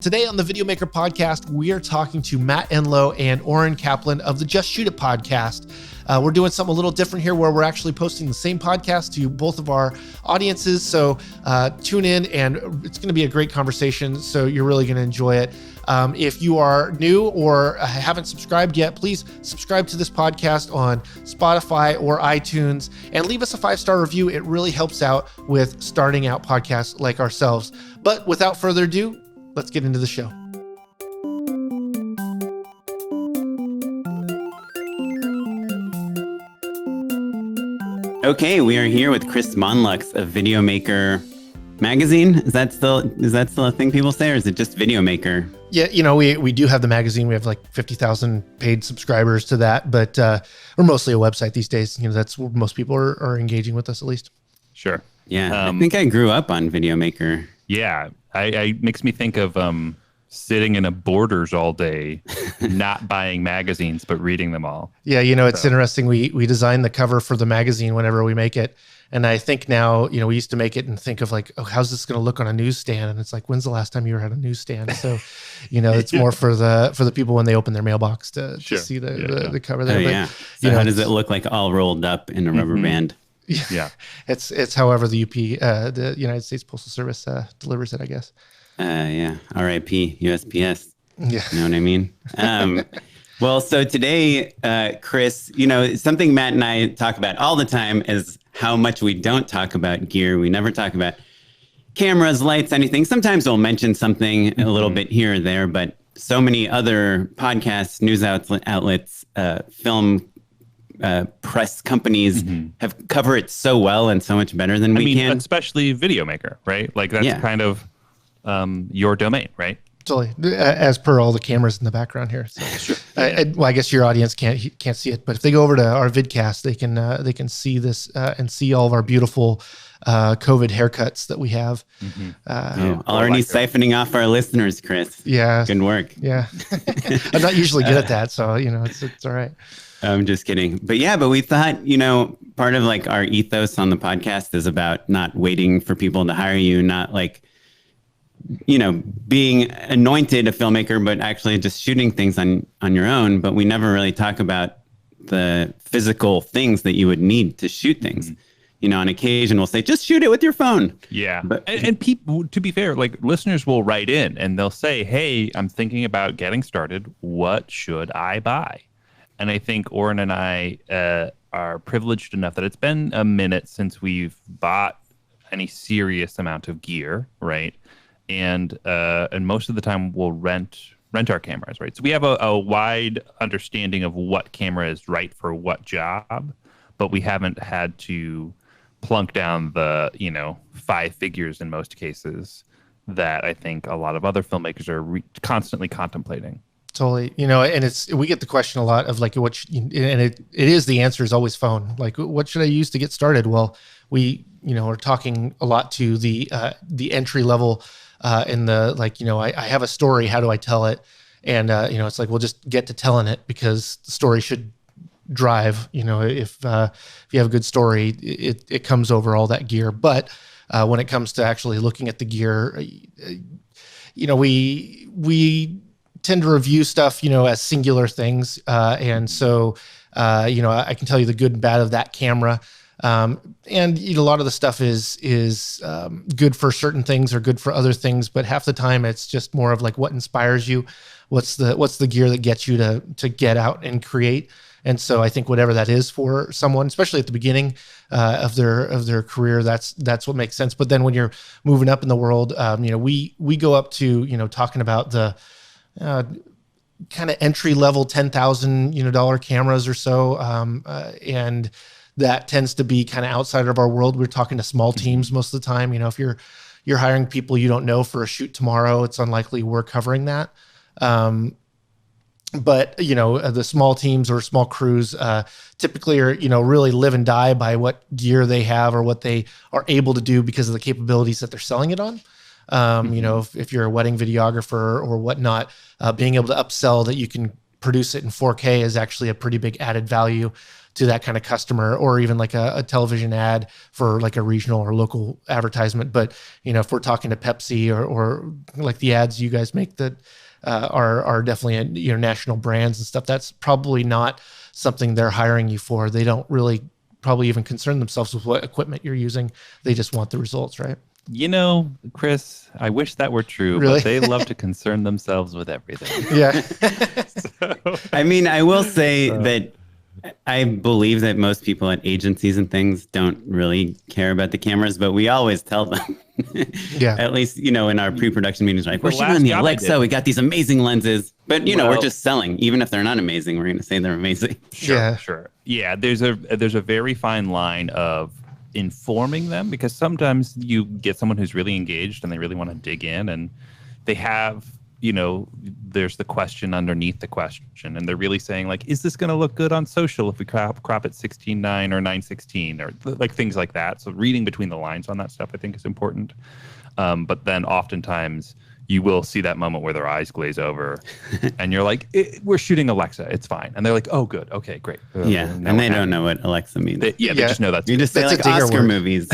Today on the Videomaker podcast, we are talking to Matt Enlow and Oren Kaplan of the Just Shoot It podcast. We're doing something a little different here where we're actually posting the same podcast to both of our audiences. So tune in and it's going to be a great conversation. So you're really going to enjoy it. If you are new or haven't subscribed yet, please subscribe to this podcast on Spotify or iTunes and leave us a 5-star review. It really helps out with starting out podcasts like ourselves. But without further ado, let's get into the show. Okay, we are here with Chris Monlux of Videomaker magazine. Is that still a thing people say, or is it just Videomaker? Yeah, we do have the magazine. We have like 50,000 paid subscribers to that, but we're mostly a website these days. That's where most people are engaging with us, at least. Sure. Yeah, I think I grew up on Videomaker. Yeah, I makes me think of sitting in a Borders all day, not buying magazines, but reading them all. Yeah, it's interesting. We design the cover for the magazine whenever we make it. And I think now, we used to make it and think of like, oh, how's this going to look on a newsstand? And it's like, when's the last time you were at a newsstand? So, it's more for the people when they open their mailbox to see the cover there. Oh, but, yeah. So how does it look like all rolled up in a rubber band? Yeah. It's however the the United States Postal Service delivers it, I guess. Yeah. RIP USPS. Yeah. You know what I mean? Well, so today, Chris, something Matt and I talk about all the time is how much we don't talk about gear. We never talk about cameras, lights, anything. Sometimes we'll mention something a little bit here or there, but so many other podcasts, news outlets, film press companies have covered it so well and so much better than we can. Especially Videomaker, right? Like that's kind of your domain, right? Totally, as per all the cameras in the background here. So, I guess your audience can't see it, but if they go over to our vidcast, they can see this and see all of our beautiful COVID haircuts that we have. Already siphoning off our listeners, Chris. Yeah, good work. Yeah, I'm not usually good at that, so it's all right. I'm just kidding. But we thought, part of like our ethos on the podcast is about not waiting for people to hire you, not like, being anointed a filmmaker, but actually just shooting things on your own. But we never really talk about the physical things that you would need to shoot things. On occasion we'll say, just shoot it with your phone. Yeah. And people, to be fair, like listeners will write in and they'll say, hey, I'm thinking about getting started. What should I buy? And I think Oren and I are privileged enough that it's been a minute since we've bought any serious amount of gear, right? And most of the time we'll rent our cameras, right? So we have a wide understanding of what camera is right for what job, but we haven't had to plunk down the 5 figures in most cases that I think a lot of other filmmakers are constantly contemplating. Totally. And we get the question a lot of like, it is, the answer is always phone. Like, what should I use to get started? Well, we, are talking a lot to the entry level, in the, like, I have a story, how do I tell it? And, it's like, well, just get to telling it because the story should drive, if you have a good story, it comes over all that gear. But, when it comes to actually looking at the gear, we tend to review stuff, as singular things. And so, I can tell you the good and bad of that camera. And a lot of the stuff is good for certain things or good for other things, but half the time it's just more of like what inspires you, what's the gear that gets you to get out and create. And so I think whatever that is for someone, especially at the beginning of their career, that's what makes sense. But then when you're moving up in the world, we go up to talking about the kind of entry level $10,000 cameras or so, and that tends to be kind of outside of our world. We're talking to small teams most of the time. If you're hiring people you don't know for a shoot tomorrow, it's unlikely we're covering that. But the small teams or small crews typically are really live and die by what gear they have or what they are able to do because of the capabilities that they're selling it on. If you're a wedding videographer or whatnot, being able to upsell that you can produce it in 4K is actually a pretty big added value to that kind of customer, or even like a television ad for like a regional or local advertisement. But, you know, if we're talking to Pepsi or like the ads you guys make that are definitely, you know, national brands and stuff, that's probably not something they're hiring you for. They don't really probably even concern themselves with what equipment you're using. They just want the results, right? You know, Chris, I wish that were true, Really? but they love to concern themselves with everything. Yeah. I mean, I will say that I believe that most people at agencies and things don't really care about the cameras, but we always tell them. Yeah. At least, you know, in our pre-production meetings, like, we're The shooting last on the job I Alexa, did. we got these amazing lenses. But, you know, we're Well- just selling. Even if they're not amazing, we're going to say they're amazing. Sure. Yeah, there's a very fine line of informing them, because sometimes you get someone who's really engaged and they really want to dig in, and they have, you know, there's the question underneath the question, and they're really saying, like, is this going to look good on social if we crop at 16:9 or 9:16 or like things like that. So reading between the lines on that stuff, I think, is important. But then oftentimes you will see that moment where their eyes glaze over and you're like, we're shooting Alexa, it's fine. And they're like, oh, good. Okay, great. Yeah. And they don't know what Alexa means. They just know that's You just say, That's a like, dinger Oscar word. movies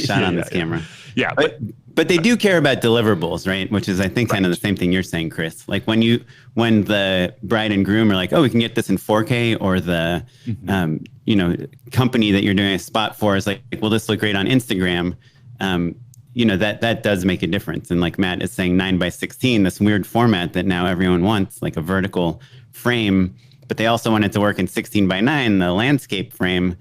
shot on this camera. Yeah, But they do care about deliverables, right? Which is, I think, kind of the same thing you're saying, Chris. Like when the bride and groom are like, oh, we can get this in 4K, or the, you know, company that you're doing a spot for is like, will this look great on Instagram? You know, that does make a difference. And like Matt is saying, 9:16, this weird format that now everyone wants, like a vertical frame, but they also want it to work in 16:9, the landscape frame.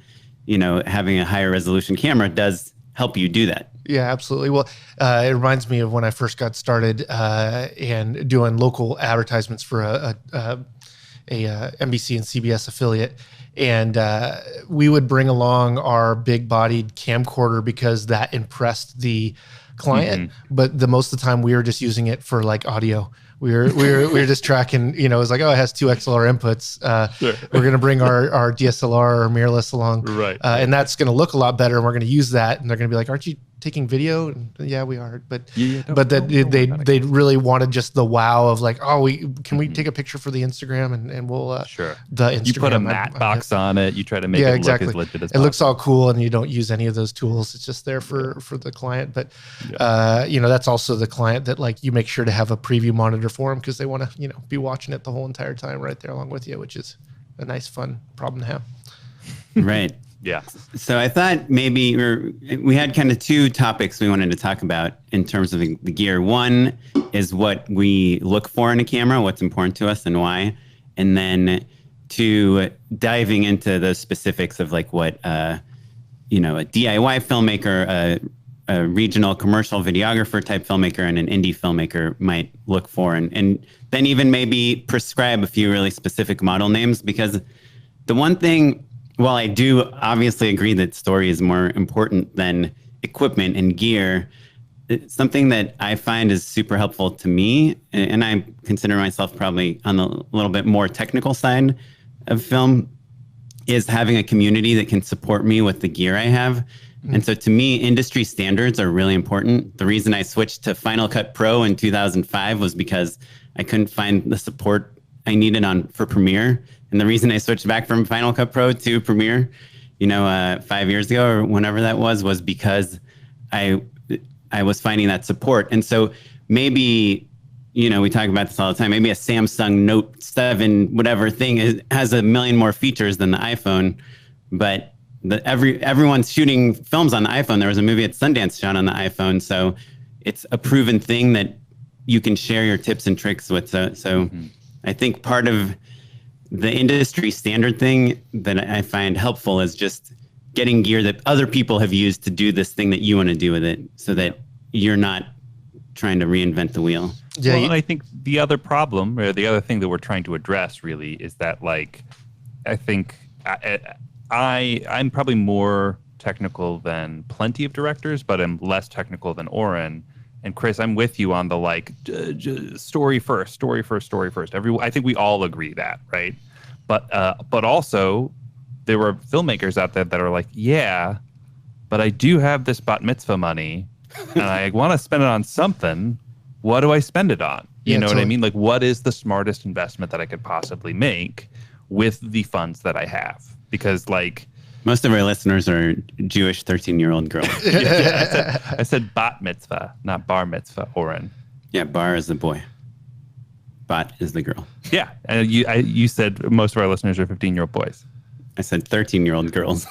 You know, having a higher resolution camera does help you do that. Yeah, absolutely. Well, it reminds me of when I first got started and doing local advertisements for a NBC and CBS affiliate. And we would bring along our big-bodied camcorder because that impressed the client. But the most of the time, we were just using it for like audio. We were just tracking. You know, it was like, oh, it has 2 XLR inputs. We're gonna bring our DSLR or mirrorless along, Right. And that's gonna look a lot better. And we're gonna use that. And they're gonna be like, aren't you taking video? And yeah, we are. But they really wanted just the wow of like, oh, can we take a picture for the Instagram and we'll the Instagram. You put a matte box on it. You try to make it look as legit as it possible. looks all cool, and you don't use any of those tools. It's just there for the client. But you know, that's also the client that like you make sure to have a preview monitor for them, because they want to, you know, be watching it the whole entire time right there along with you, which is a nice fun problem to have. Right. Yeah. So I thought maybe we had kind of 2 topics we wanted to talk about in terms of the gear. One is what we look for in a camera, what's important to us and why. And then 2, diving into the specifics of like what, you know, a DIY filmmaker, a regional commercial videographer type filmmaker, and an indie filmmaker might look for. And then even maybe prescribe a few really specific model names, because the one thing, while I do obviously agree that story is more important than equipment and gear, it's something that I find is super helpful to me, and I consider myself probably on the little bit more technical side of film, is having a community that can support me with the gear I have. And so to me, industry standards are really important. The reason I switched to Final Cut Pro in 2005 was because I couldn't find the support I needed for Premiere. And the reason I switched back from Final Cut Pro to Premiere, you know, 5 years ago or whenever that was because I was finding that support. And so maybe, you know, we talk about this all the time, maybe a Samsung Note 7, whatever thing has a million more features than the iPhone, but everyone's shooting films on the iPhone. There was a movie at Sundance shot on the iPhone. So it's a proven thing that you can share your tips and tricks with. So I think part of the industry standard thing that I find helpful is just getting gear that other people have used to do this thing that you want to do with it, so that you're not trying to reinvent the wheel. Yeah, well, and I think the other problem, or the other thing that we're trying to address really, is that, like, I think I'm probably more technical than plenty of directors, but I'm less technical than Oren. And Chris, I'm with you on the like story first. I think we all agree that, right? But also there were filmmakers out there that are like, yeah, but I do have this bat mitzvah money and I want to spend it on something. What do I spend it on? You know what I mean? Like, what is the smartest investment that I could possibly make with the funds that I have? Because, like, most of our listeners are Jewish 13-year-old girls. I said bat mitzvah, not bar mitzvah, Oren. Yeah, bar is the boy. Bat is the girl. Yeah, and you said most of our listeners are 15-year-old boys. I said 13-year-old girls.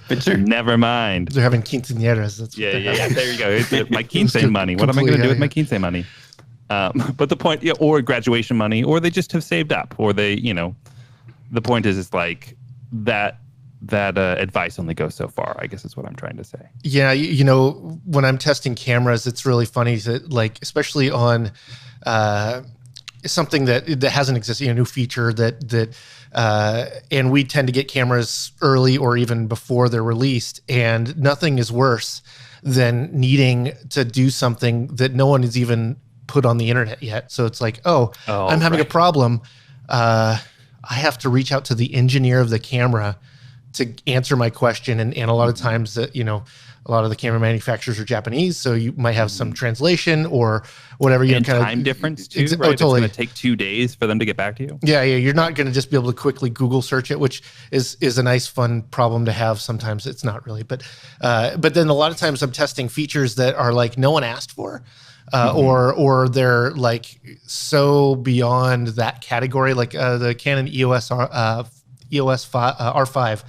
But sure. Never mind. They're having quinceañeras. That's yeah. There you go. It's my quince money. What am I going to do with my quince money? But the point, or graduation money, or they just have saved up, or they, the point is like that advice only goes so far, I guess is what I'm trying to say. Yeah, when I'm testing cameras, it's really funny that, like, especially on something that hasn't existed, a new feature that and we tend to get cameras early or even before they're released, and nothing is worse than needing to do something that no one has even put on the internet yet. So it's like, I'm having a problem. I have to reach out to the engineer of the camera to answer my question. And a lot of times that, a lot of the camera manufacturers are Japanese, so you might have some translation or whatever. And time difference too, right? Totally. It's going to take 2 days for them to get back to you. Yeah. You're not going to just be able to quickly Google search it, which is a nice, fun problem to have. Sometimes it's not really, but then a lot of times I'm testing features that are like no one asked for. Or they're like so beyond that category, like the Canon EOS R5.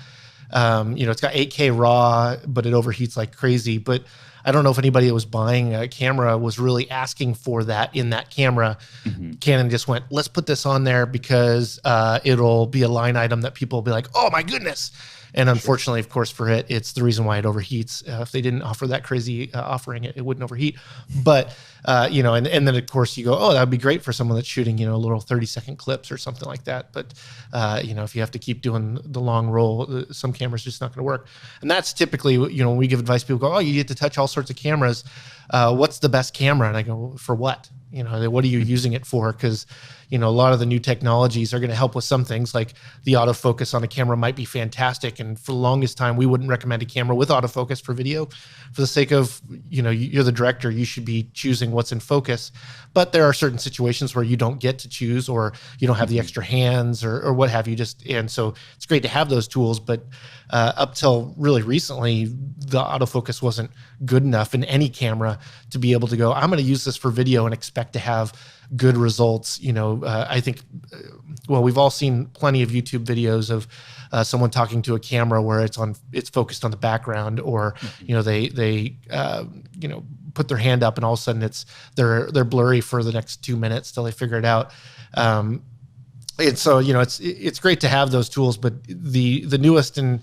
It's got 8K RAW, but it overheats like crazy. But I don't know if anybody that was buying a camera was really asking for that in that camera. Canon just went, let's put this on there because it'll be a line item that people will be like, oh my goodness. And unfortunately, of course, for it, it's the reason why it overheats. If they didn't offer that crazy offering, it wouldn't overheat. But, and then, of course, you go, oh, that would be great for someone that's shooting, little 30-second clips or something like that. But, if you have to keep doing the long roll, some cameras just not going to work. And that's typically, when we give advice, people go, oh, you get to touch all sorts of cameras. What's the best camera? And I go, for what? What are you using it for? Because, a lot of the new technologies are going to help with some things, like the autofocus on a camera might be fantastic. And for the longest time, we wouldn't recommend a camera with autofocus for video for the sake of, you're the director, you should be choosing what's in focus. But there are certain situations where you don't get to choose, or you don't have the extra hands or what have you. And so it's great to have those tools. But up till really recently, the autofocus wasn't good enough in any camera to be able to go, I'm going to use this for video and expect to have good results. I think, we've all seen plenty of YouTube videos of someone talking to a camera where it's focused on the background, or, they put their hand up and all of a sudden they're blurry for the next 2 minutes till they figure it out. And so, it's great to have those tools, but the newest and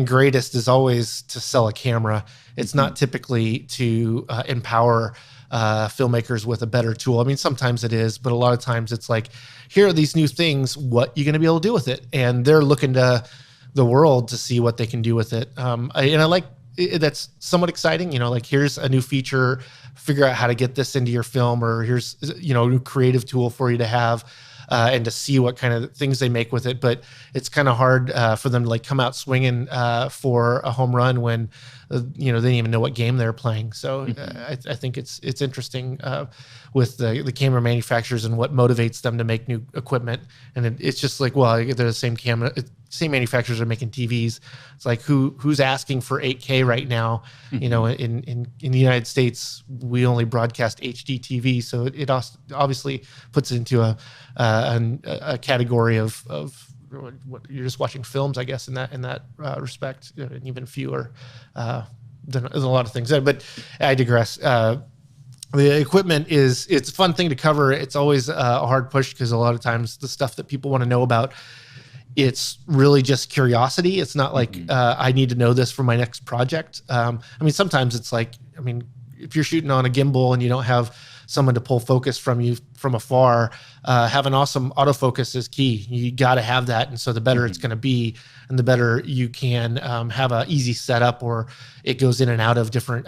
greatest is always to sell a camera. It's not typically to empower filmmakers with a better tool. I mean, sometimes it is, but a lot of times it's like, here are these new things. What are you going to be able to do with it? And they're looking to the world to see what they can do with it. And I like that's somewhat exciting. Like, here's a new feature, figure out how to get this into your film, or here's a new creative tool for you to have. And to see what kind of things they make with it. But it's kind of hard for them to like come out swinging for a home run when, they didn't even know what game they're playing. So I think it's interesting with the camera manufacturers and what motivates them to make new equipment. And it's just like, well, they're the same same manufacturers are making TVs. It's like, who's asking for 8K right now? In the United States, we only broadcast HD TV, so it obviously puts it into a category of what you're just watching films, I guess, in that respect, and even fewer than a lot of things. But I digress. The equipment it's a fun thing to cover. It's always a hard push because a lot of times the stuff that people want to know about, it's really just curiosity. It's not like I need to know this for my next project. Sometimes it's like, if you're shooting on a gimbal and you don't have someone to pull focus from you from afar, having awesome autofocus is key. You got to have that. And so the better it's going to be, and the better you can have an easy setup, or it goes in and out of different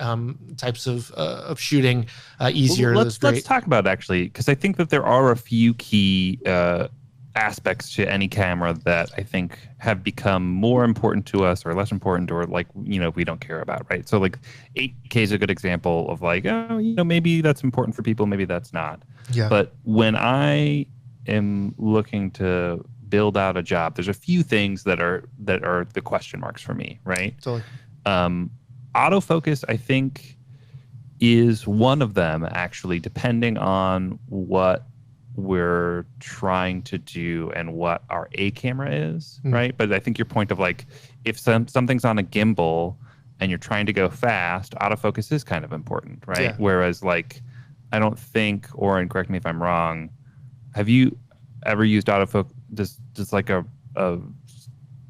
types of shooting easier. Well, let's talk about it, actually, because I think that there are a few key aspects to any camera that I think have become more important to us or less important, or like, we don't care about, right? So like 8K is a good example of like, maybe that's important for people, maybe that's not. Yeah. But when I am looking to build out a job, there's a few things that are the question marks for me, right? Totally. Autofocus, I think, is one of them, actually, depending on what we're trying to do and what our A camera is, right? But I think your point of like, if something's on a gimbal and you're trying to go fast, autofocus is kind of important, right? Yeah. Whereas like, I don't think, Oren, correct me if I'm wrong, have you ever used autofocus? Does like a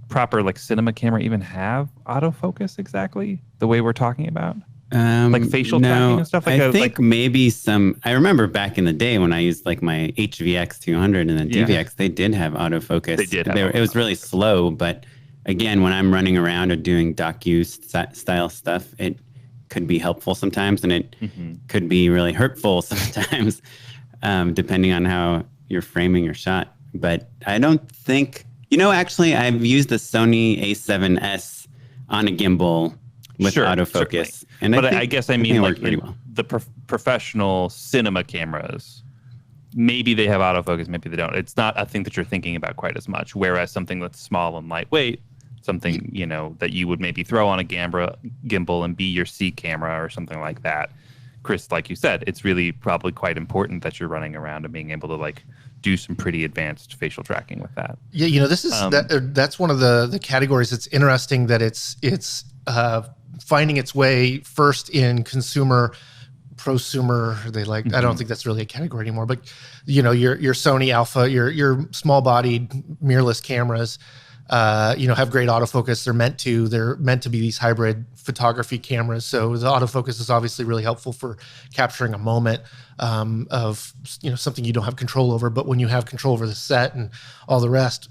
proper like cinema camera even have autofocus exactly the way we're talking about? Like facial tracking and stuff? I think maybe some. I remember back in the day when I used like my HVX 200 and then DVX, they did have autofocus. They did. It was really slow, but again, when I'm running around or doing docu style stuff, it could be helpful sometimes, and it could be really hurtful sometimes, depending on how you're framing your shot. But I don't think, actually, I've used the Sony A7S on a gimbal with autofocus. And I guess I mean like pretty well. The professional cinema cameras, maybe they have autofocus, maybe they don't. It's not a thing that you're thinking about quite as much. Whereas something that's small and lightweight, something that you would maybe throw on a gimbal and be your C camera or something like that. Chris, like you said, it's really probably quite important that you're running around and being able to like do some pretty advanced facial tracking with that. Yeah, this is that's one of the categories that's interesting, that it's finding its way first in consumer, prosumer. They like, I don't think that's really a category anymore, but your Sony Alpha, your small bodied mirrorless cameras, have great autofocus. They're meant to be these hybrid photography cameras. So the autofocus is obviously really helpful for capturing a moment of something you don't have control over. But when you have control over the set and all the rest,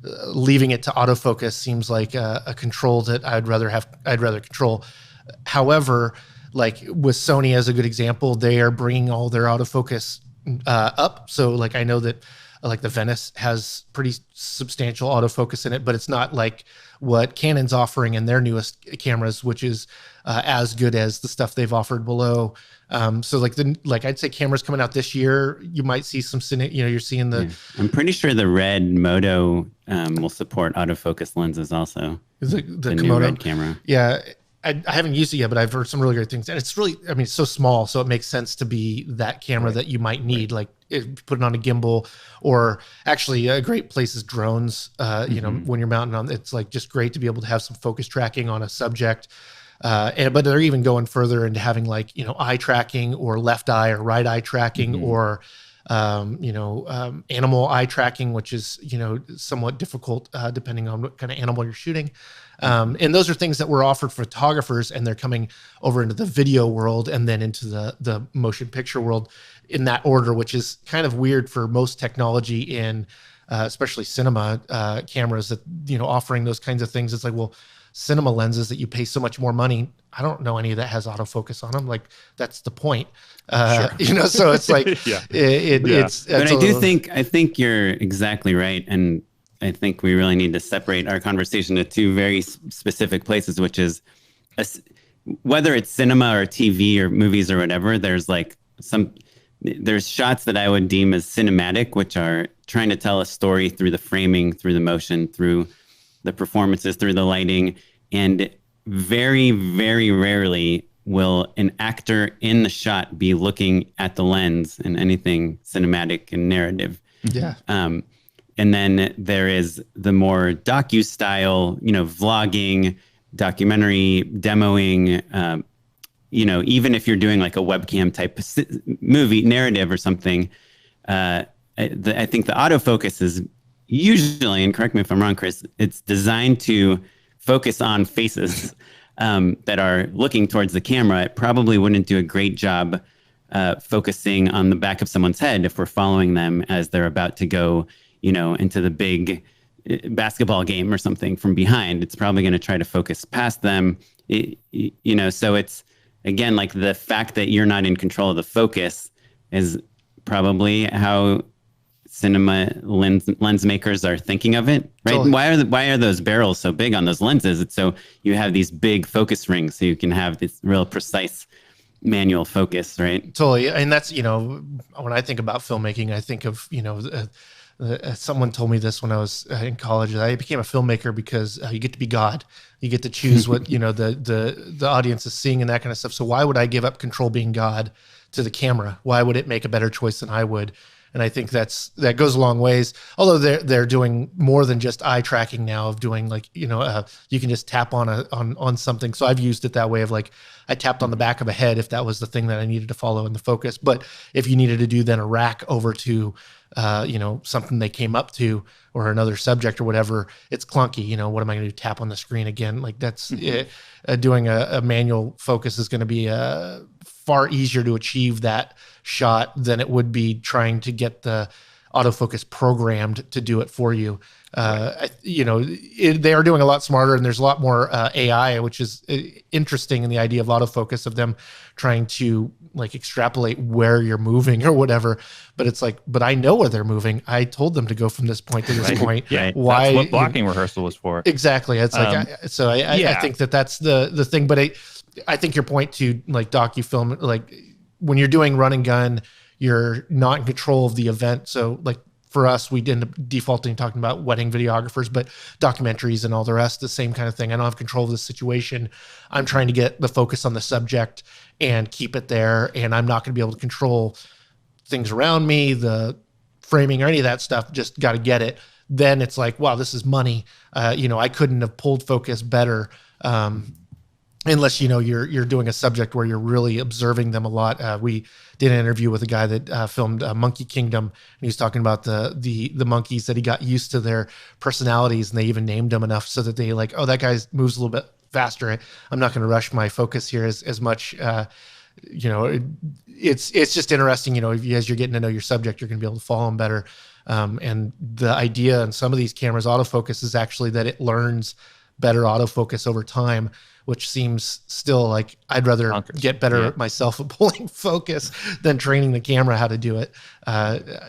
leaving it to autofocus seems like a control that I'd rather control. However, like with Sony as a good example, they are bringing all their autofocus up. So like I know that like the Venice has pretty substantial autofocus in it, but it's not like what Canon's offering in their newest cameras, which is as good as the stuff they've offered below. So like I'd say cameras coming out this year, you might see some you're seeing the. I'm pretty sure the Red Moto will support autofocus lenses also. The new Red camera. Yeah. I haven't used it yet, but I've heard some really great things. And it's really, it's so small, so it makes sense to be that camera that you might need, like put it on a gimbal, or actually a great place is drones. When you're mounting on, it's like just great to be able to have some focus tracking on a subject. But they're even going further into having like, eye tracking or left eye or right eye tracking or, animal eye tracking, which is, somewhat difficult depending on what kind of animal you're shooting. And those are things that were offered photographers, and they're coming over into the video world and then into the motion picture world in that order, which is kind of weird for most technology in especially cinema cameras that, offering those kinds of things. It's like, well, cinema lenses that you pay so much more money, I don't know any of that has autofocus on them. Like that's the point. Sure. So it's like, But I think you're exactly right. And I think we really need to separate our conversation to two very specific places, which is whether it's cinema or TV or movies or whatever, there's shots that I would deem as cinematic, which are trying to tell a story through the framing, through the motion, through the performances, through the lighting. And very, very rarely will an actor in the shot be looking at the lens in anything cinematic and narrative. Yeah. And then there is the more docu-style, vlogging, documentary, demoing, even if you're doing like a webcam type movie narrative or something, I think the autofocus is usually, and correct me if I'm wrong, Chris, it's designed to focus on faces that are looking towards the camera. It probably wouldn't do a great job focusing on the back of someone's head if we're following them as they're about to go into the big basketball game or something from behind. It's probably going to try to focus past them, so it's, again, like the fact that you're not in control of the focus is probably how cinema lens makers are thinking of it, right? Totally. Why are those barrels so big on those lenses? It's so you have these big focus rings, so you can have this real precise manual focus, right? Totally. And that's, when I think about filmmaking, I think of, someone told me this when I was in college. I became a filmmaker because you get to be God. You get to choose what, the audience is seeing and that kind of stuff. So why would I give up control being God to the camera? Why would it make a better choice than I would? And I think that goes a long ways. Although they're doing more than just eye tracking now, of doing you can just tap on something. So I've used it that way of I tapped on the back of a head if that was the thing that I needed to follow in the focus. But if you needed to do then a rack over to something they came up to or another subject or whatever, it's clunky. What am I going to do? Tap on the screen again? That's it. Doing a manual focus is going to be far easier to achieve that shot than it would be trying to get the autofocus programmed to do it for you. They are doing a lot smarter, and there's a lot more AI, which is interesting in the idea of autofocus, of them trying to extrapolate where you're moving or whatever. But it's but I know where they're moving. I told them to go from this point to this point. Yeah, why? That's what blocking rehearsal was for. Exactly. It's I think that's the thing. But I think your point to docufilm, when you're doing run and gun, you're not in control of the event. So for us, we end up defaulting talking about wedding videographers, but documentaries and all the rest, the same kind of thing. I don't have control of the situation. I'm trying to get the focus on the subject and keep it there. And I'm not going to be able to control things around me, the framing or any of that stuff. Just got to get it. Then it's wow, this is money. I couldn't have pulled focus better. Unless you're doing a subject where you're really observing them a lot. We did an interview with a guy that filmed Monkey Kingdom, and he was talking about the monkeys, that he got used to their personalities, and they even named them enough so that they oh, that guy moves a little bit faster. I'm not going to rush my focus here as much. It's just interesting. As you're getting to know your subject, you're going to be able to follow them better. And the idea in some of these cameras, autofocus, is actually that it learns better autofocus over time, which seems still I'd rather get better at myself at pulling focus than training the camera how to do it.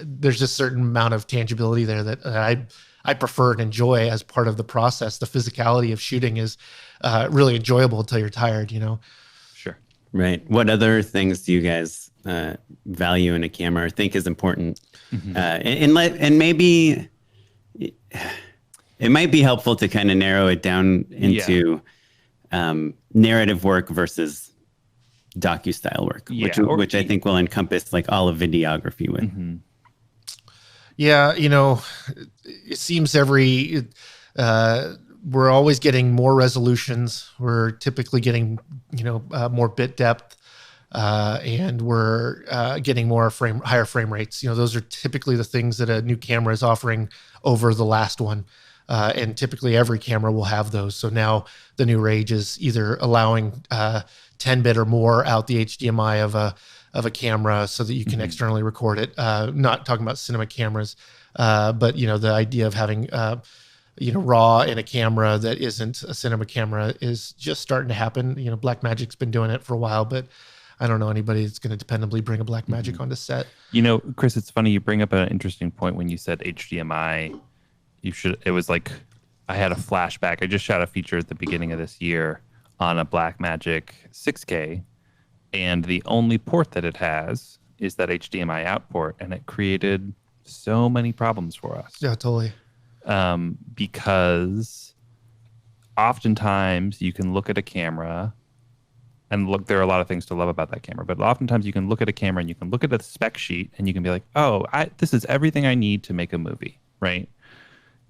There's just a certain amount of tangibility there that I prefer and enjoy as part of the process. The physicality of shooting is really enjoyable until you're tired, Sure. Right. What other things do you guys value in a camera or think is important? Mm-hmm. And maybe it might be helpful to kind of narrow it down into narrative work versus docu-style work, which I think will encompass all of videography with. Mm-hmm. Yeah, it seems we're always getting more resolutions. We're typically getting, more bit depth, and we're getting higher frame rates. Those are typically the things that a new camera is offering over the last one. And typically every camera will have those. So now the new rage is either allowing 10-bit or more out the HDMI of a camera so that you can externally record it. Not talking about cinema cameras, but the idea of having RAW in a camera that isn't a cinema camera is just starting to happen. Blackmagic's been doing it for a while, but I don't know anybody that's going to dependably bring a Blackmagic onto set. Chris, it's funny you bring up an interesting point when you said HDMI. It was I had a flashback. I just shot a feature at the beginning of this year on a Blackmagic 6K, and the only port that it has is that HDMI out port, and it created so many problems for us. Yeah, totally. Because oftentimes you can look at a camera and there are a lot of things to love about that camera, but oftentimes you can look at a camera and you can look at a spec sheet and you can be like, oh, this is everything I need to make a movie, right?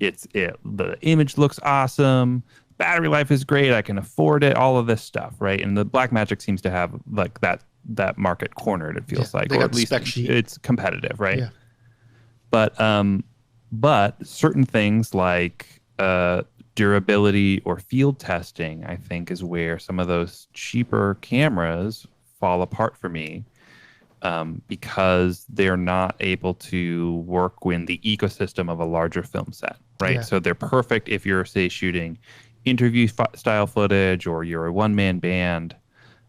The image looks awesome, battery life is great, I can afford it, all of this stuff, right? And the Blackmagic seems to have that market cornered, it feels like, or at least it's competitive, right? Yeah. But certain things like durability or field testing, I think, is where some of those cheaper cameras fall apart for me, because they're not able to work in the ecosystem of a larger film set, right? Yeah. So they're perfect if you're, say, shooting interview style footage or you're a one-man band.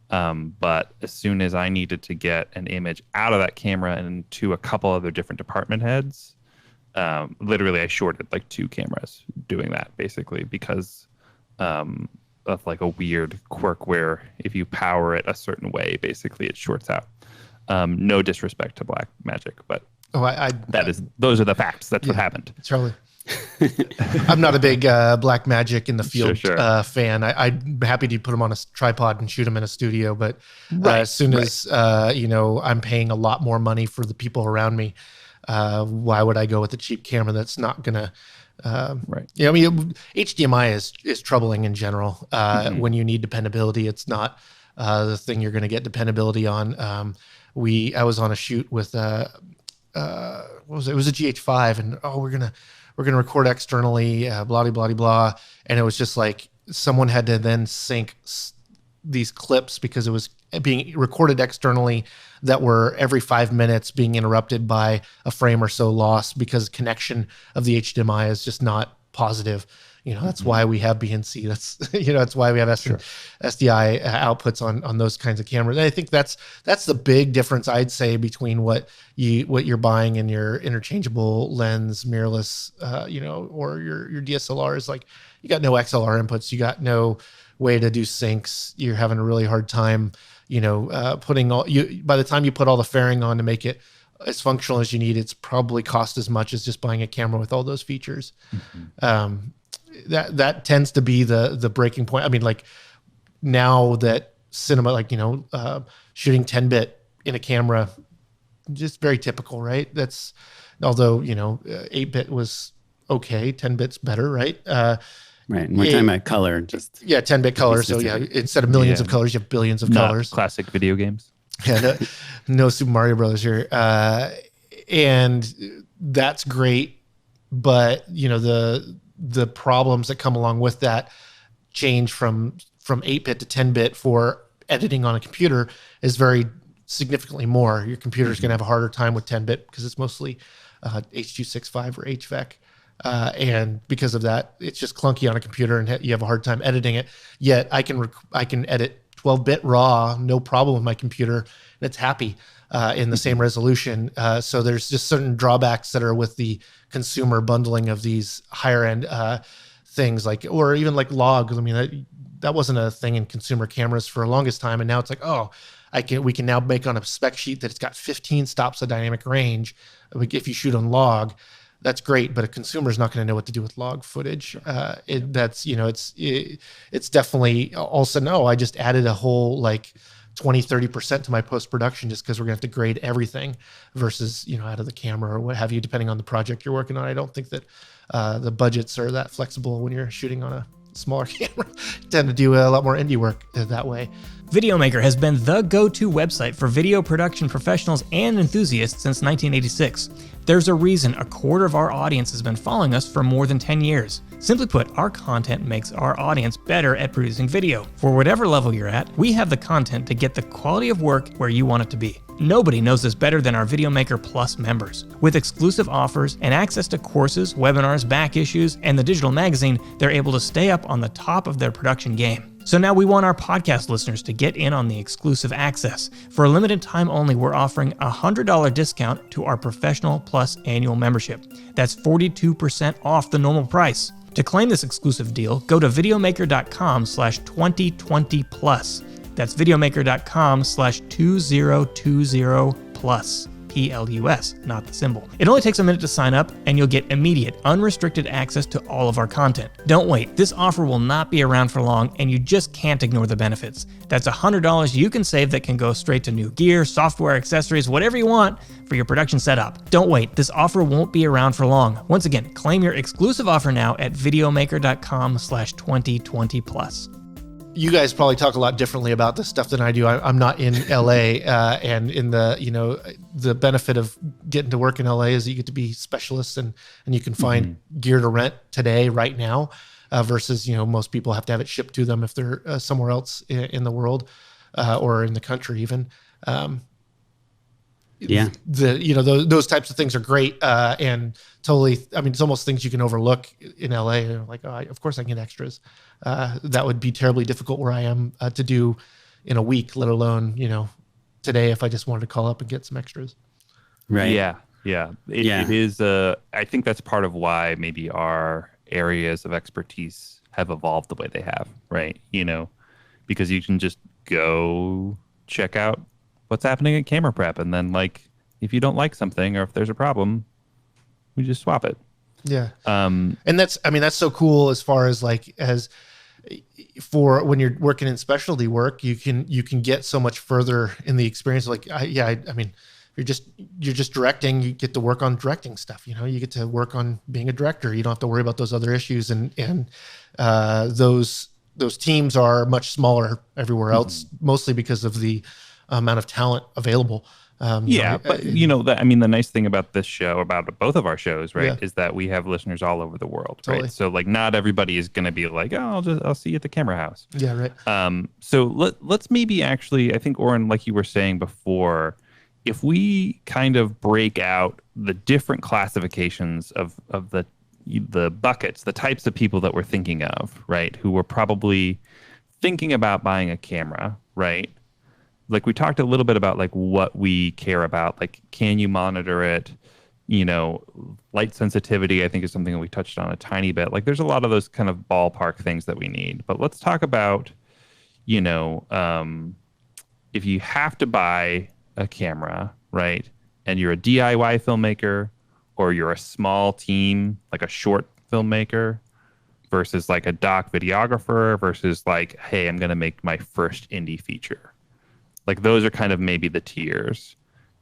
But as soon as I needed to get an image out of that camera and to a couple other different department heads, Literally, I shorted like 2 cameras doing that basically because of like a weird quirk where if you power it a certain way, basically it shorts out. No disrespect to Black Magic, but those are the facts. That's what happened. Charlie. I'm not a big Black Magic in the field fan. I'm happy to put him on a tripod and shoot him in a studio, but as soon as I'm paying a lot more money for the people around me, why would I go with a cheap camera that's not gonna? HDMI is troubling in general. When you need dependability, it's not the thing you're going to get dependability on. I was on a shoot with what was it? It was a GH5, and we're gonna record externally, blah blah blah, and it was just like someone had to then sync these clips because it was being recorded externally that were every 5 minutes being interrupted by a frame or so lost because connection of the HDMI is just not positive. That's why we have BNC. That's why we have SDI outputs on those kinds of cameras. And I think that's the big difference, I'd say, between what you're buying in your interchangeable lens, mirrorless, or your DSLR is like, you got no XLR inputs, you got no way to do syncs. You're having a really hard time, putting by the time you put all the fairing on to make it as functional as you need, it's probably cost as much as just buying a camera with all those features. That tends to be the breaking point. I mean, like now that cinema, shooting 10-bit in a camera, just very typical, right? That's, although 8-bit was okay, 10-bit's better, right? Right. And we're talking about color, 10-bit color. So instead of millions of colors, you have billions of colors. Classic video games. Yeah, no Super Mario Brothers here, and that's great. But the problems that come along with that change from 8-bit to 10-bit for editing on a computer is very significantly more. Your computer is going to have a harder time with 10-bit because it's mostly H.265 or HVAC. And because of that, it's just clunky on a computer and you have a hard time editing it. Yet I can edit 12-bit RAW, no problem with my computer, and it's happy in the same resolution. So there's just certain drawbacks that are with the consumer bundling of these higher end things, or even like logs. I mean, that wasn't a thing in consumer cameras for the longest time, and now it's like, we can now make on a spec sheet that it's got 15 stops of dynamic range. If you shoot on log, that's great, but a consumer is not going to know what to do with log footage. It's definitely also, I just added a whole 20-30% to my post-production just because we're going to have to grade everything versus, out of the camera or what have you, depending on the project you're working on. I don't think that the budgets are that flexible when you're shooting on a smaller camera. Tend to do a lot more indie work that way. Videomaker has been the go-to website for video production professionals and enthusiasts since 1986. There's a reason a quarter of our audience has been following us for more than 10 years. Simply put, our content makes our audience better at producing video. For whatever level you're at, we have the content to get the quality of work where you want it to be. Nobody knows this better than our Videomaker Plus members. With exclusive offers and access to courses, webinars, back issues, and the digital magazine, they're able to stay up on the top of their production game. So now we want our podcast listeners to get in on the exclusive access. For a limited time only, we're offering a $100 discount to our Professional Plus annual membership. That's 42% off the normal price. To claim this exclusive deal, go to videomaker.com/2020plus. That's videomaker.com/2020plus. PLUS, not the symbol. It only takes a minute to sign up, and you'll get immediate, unrestricted access to all of our content. Don't wait. This offer will not be around for long, and you just can't ignore the benefits. That's $100 you can save that can go straight to new gear, software, accessories, whatever you want for your production setup. Don't wait. This offer won't be around for long. Once again, claim your exclusive offer now at videomaker.com/2020plus. You guys probably talk a lot differently about this stuff than I do. I'm not in LA, and in the benefit of getting to work in LA is that you get to be specialists and you can find gear to rent today, right now, versus most people have to have it shipped to them if they're somewhere else in the world or in the country even. Those types of things are great and totally. I mean, it's almost things you can overlook in LA. Like, of course I can get extras. That would be terribly difficult where I am to do in a week, let alone today if I just wanted to call up and get some extras. Right. Yeah. Yeah. It is. I think that's part of why maybe our areas of expertise have evolved the way they have, right? Because you can just go check out what's happening at camera prep. And then, like, if you don't like something or if there's a problem, we just swap it. Yeah. And that's so cool as far as like, as for when you're working in specialty work, you can get so much further in the experience. Like, I mean, you're just directing, you get to work on directing stuff, you get to work on being a director. You don't have to worry about those other issues. And those teams are much smaller everywhere else, mostly because of the amount of talent available. But the nice thing about this show, about both of our shows, right, is that we have listeners all over the world, right? So like, not everybody is going to be like, oh, I'll see you at the camera house. Yeah, right. So let's maybe actually, I think, Oren, like you were saying before, if we kind of break out the different classifications of the buckets, the types of people that we're thinking of, right, who were probably thinking about buying a camera, right? Like, we talked a little bit about like what we care about, like, can you monitor it? Light sensitivity, I think, is something that we touched on a tiny bit. Like, there's a lot of those kind of ballpark things that we need. But let's talk about, if you have to buy a camera, right, and you're a DIY filmmaker, or you're a small team, like a short filmmaker, versus like a doc videographer, versus like, hey, I'm going to make my first indie feature. Like, those are kind of maybe the tiers.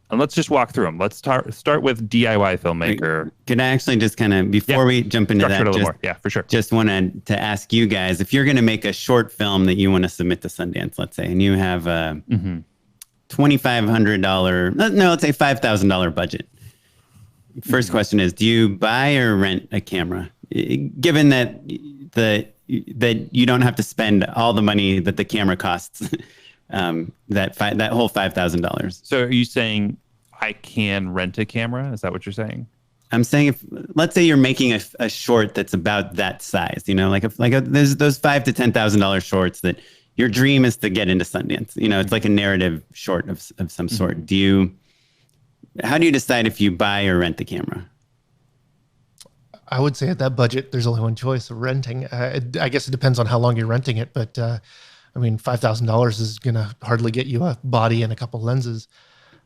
And let's just walk through them. Let's start with DIY filmmaker. Can I actually just kind of, before we jump into that, a little more. Yeah, for sure. Just wanted to ask you guys, if you're going to make a short film that you want to submit to Sundance, let's say, and you have a $2,500, let's say $5,000 budget. First question is, do you buy or rent a camera? Given that you don't have to spend all the money that the camera costs. That whole $5,000. So are you saying I can rent a camera? Is that what you're saying? I'm saying, let's say you're making a short that's about that size, there's those $5,000 to $10,000 shorts that your dream is to get into Sundance. It's like a narrative short of some sort. How do you decide if you buy or rent the camera? I would say at that budget, there's only one choice of renting. I guess it depends on how long you're renting it, but $5,000 is going to hardly get you a body and a couple lenses.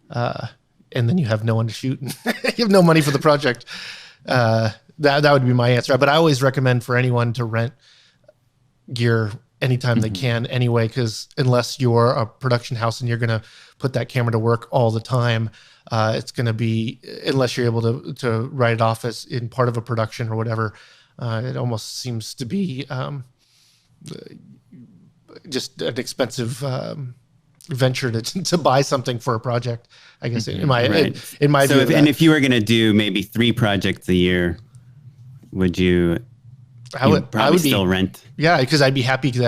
And then you have no one to shoot and you have no money for the project. That would be my answer. But I always recommend for anyone to rent gear anytime they can anyway, because unless you're a production house and you're going to put that camera to work all the time, it's going to be, unless you're able to write it off as in part of a production or whatever, it almost seems to be just an expensive venture to buy something for a project, I guess. In my view. If you were going to do maybe 3 projects a year, would you? I would still rent. Yeah, because I'd be happy that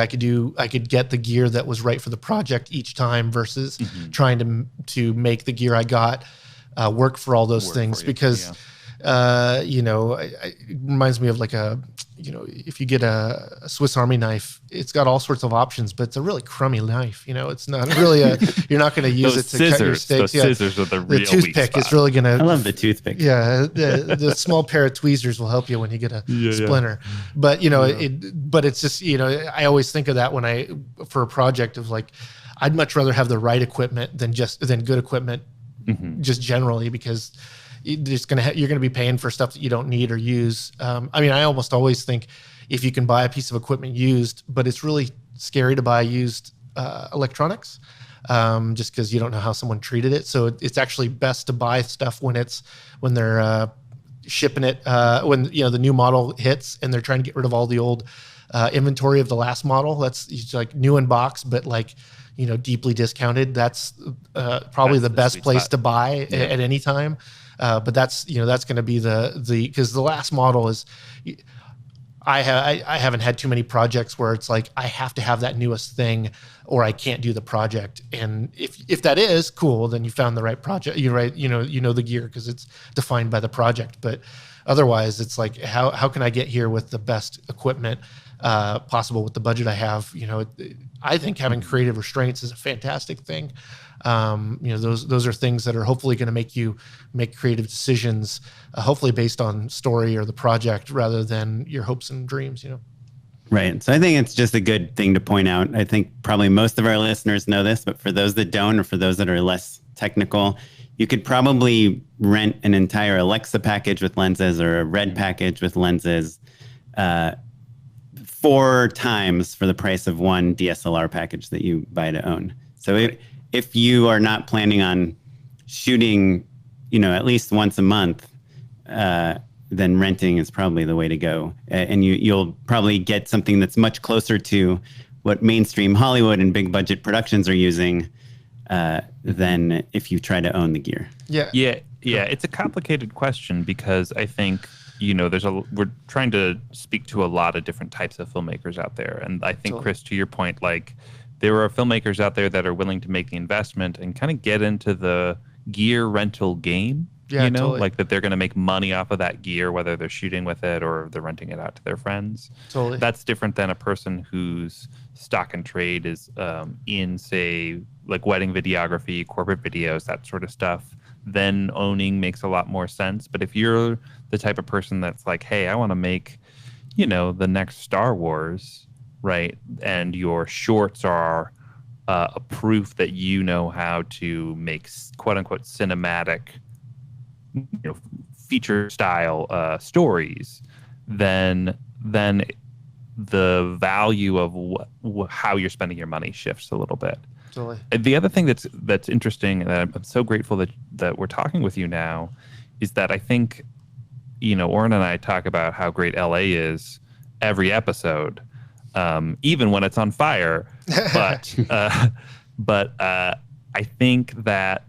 I could get the gear that was right for the project each time versus trying to make the gear I got work for all those things. Because it reminds me of like if you get a Swiss Army knife, it's got all sorts of options, but it's a really crummy knife. It's not really you're not going to use it to cut your steaks. Those scissors are the real toothpick is really going to. I love the toothpick. Yeah, the small pair of tweezers will help you when you get a splinter. But but it's just I always think of that when for a project of like, I'd much rather have the right equipment than good equipment, just generally, because you're going to be paying for stuff that you don't need or use. I almost always think if you can buy a piece of equipment used, but it's really scary to buy used electronics, just because you don't know how someone treated it. So it's actually best to buy stuff when they're shipping it, when the new model hits and they're trying to get rid of all the old inventory of the last model. That's like new in box, but like deeply discounted. That's probably the best place spot to buy at any time. But that's going to be because the last model is, I haven't had too many projects where it's like, I have to have that newest thing or I can't do the project. And if that is cool, then you found the right project. You're right. The gear because it's defined by the project, but otherwise it's like, how can I get here with the best equipment possible with the budget I have. I think having creative restraints is a fantastic thing. Those are things that are hopefully going to make you make creative decisions, hopefully based on story or the project rather than your hopes and dreams. Right. So I think it's just a good thing to point out. I think probably most of our listeners know this, but for those that don't, or for those that are less technical, you could probably rent an entire Alexa package with lenses or a Red package with lenses 4 times for the price of one DSLR package that you buy to own. So if you are not planning on shooting, at least once a month, then renting is probably the way to go. And you'll probably get something that's much closer to what mainstream Hollywood and big budget productions are using than if you try to own the gear. Yeah. It's a complicated question because I think, we're trying to speak to a lot of different types of filmmakers out there. And I think, Chris, to your point, like there are filmmakers out there that are willing to make the investment and kind of get into the gear rental game. Yeah, totally. Like that they're going to make money off of that gear, whether they're shooting with it or they're renting it out to their friends. Totally. That's different than a person whose stock and trade is in, say, like wedding videography, corporate videos, that sort of stuff. Then owning makes a lot more sense. But if you're the type of person that's like, hey, I want to make, the next Star Wars, right? And your shorts are a proof that you know how to make quote unquote cinematic, feature style stories, then the value of how you're spending your money shifts a little bit. Totally. The other thing that's interesting, and I'm so grateful that we're talking with you now, is that I think, Oren and I talk about how great LA is every episode, even when it's on fire. But I think that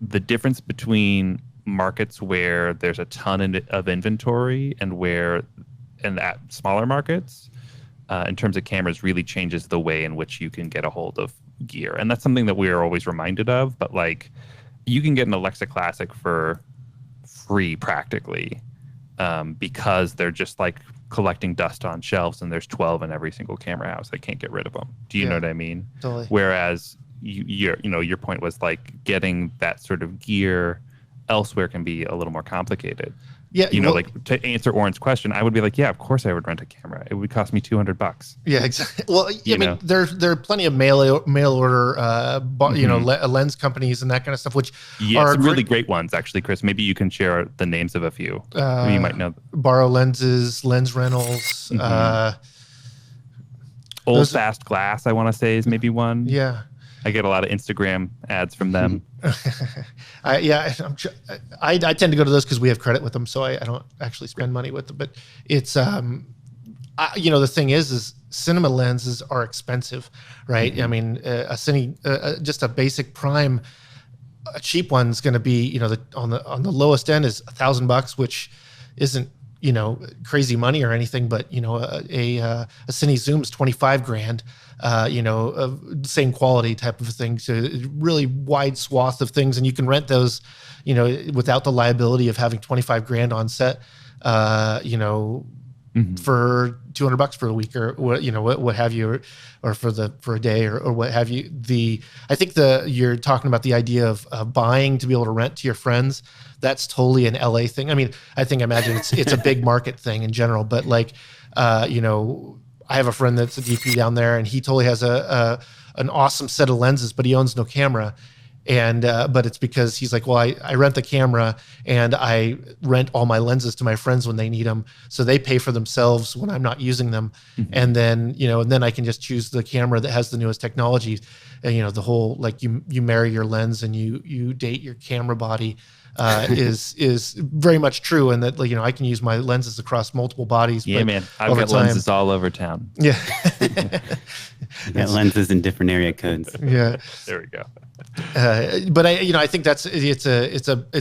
the difference between markets where there's a ton of inventory and at smaller markets, in terms of cameras, really changes the way in which you can get a hold of gear. And that's something that we are always reminded of. But like, you can get an Alexa Classic for free practically, because they're just like collecting dust on shelves, and there's 12 in every single camera house. They can't get rid of them. Do you know what I mean? Totally. Whereas your point was like getting that sort of gear elsewhere can be a little more complicated. Yeah, like to answer Oren's question, I would be like, yeah, of course I would rent a camera. It would cost me $200. Yeah, exactly. Well, I mean, there are plenty of mail order, lens companies and that kind of stuff, which are some really great ones, actually, Chris. Maybe you can share the names of a few. You might know. Borrow Lenses, Lens Rentals. Old Fast Glass, I want to say, is maybe one. Yeah. I get a lot of Instagram ads from them. I tend to go to those because we have credit with them, so I don't actually spend money with them. But it's the thing is cinema lenses are expensive, right? I mean, just a basic prime, a cheap one's going to be on the lowest end is $1,000, which isn't crazy money or anything, but a Cine Zoom's 25 grand. Same quality type of thing. So really wide swath of things. And you can rent those, without the liability of having 25 grand on set, for $200 for a week or what have you, or for a day or what have you. I think you're talking about the idea of buying to be able to rent to your friends. That's totally an LA thing. I mean, I imagine it's a big market thing in general, but like, I have a friend that's a DP down there, and he totally has an awesome set of lenses, but he owns no camera. And but it's because he's like, well, I rent the camera and I rent all my lenses to my friends when they need them, so they pay for themselves when I'm not using them. And then then I can just choose the camera that has the newest technology. And the whole like you marry your lens and you date your camera body. Is very much true, and that I can use my lenses across multiple bodies. Yeah, man, I've got lenses all over town. Yeah, got lenses in different area codes. Yeah, there we go. But I think it's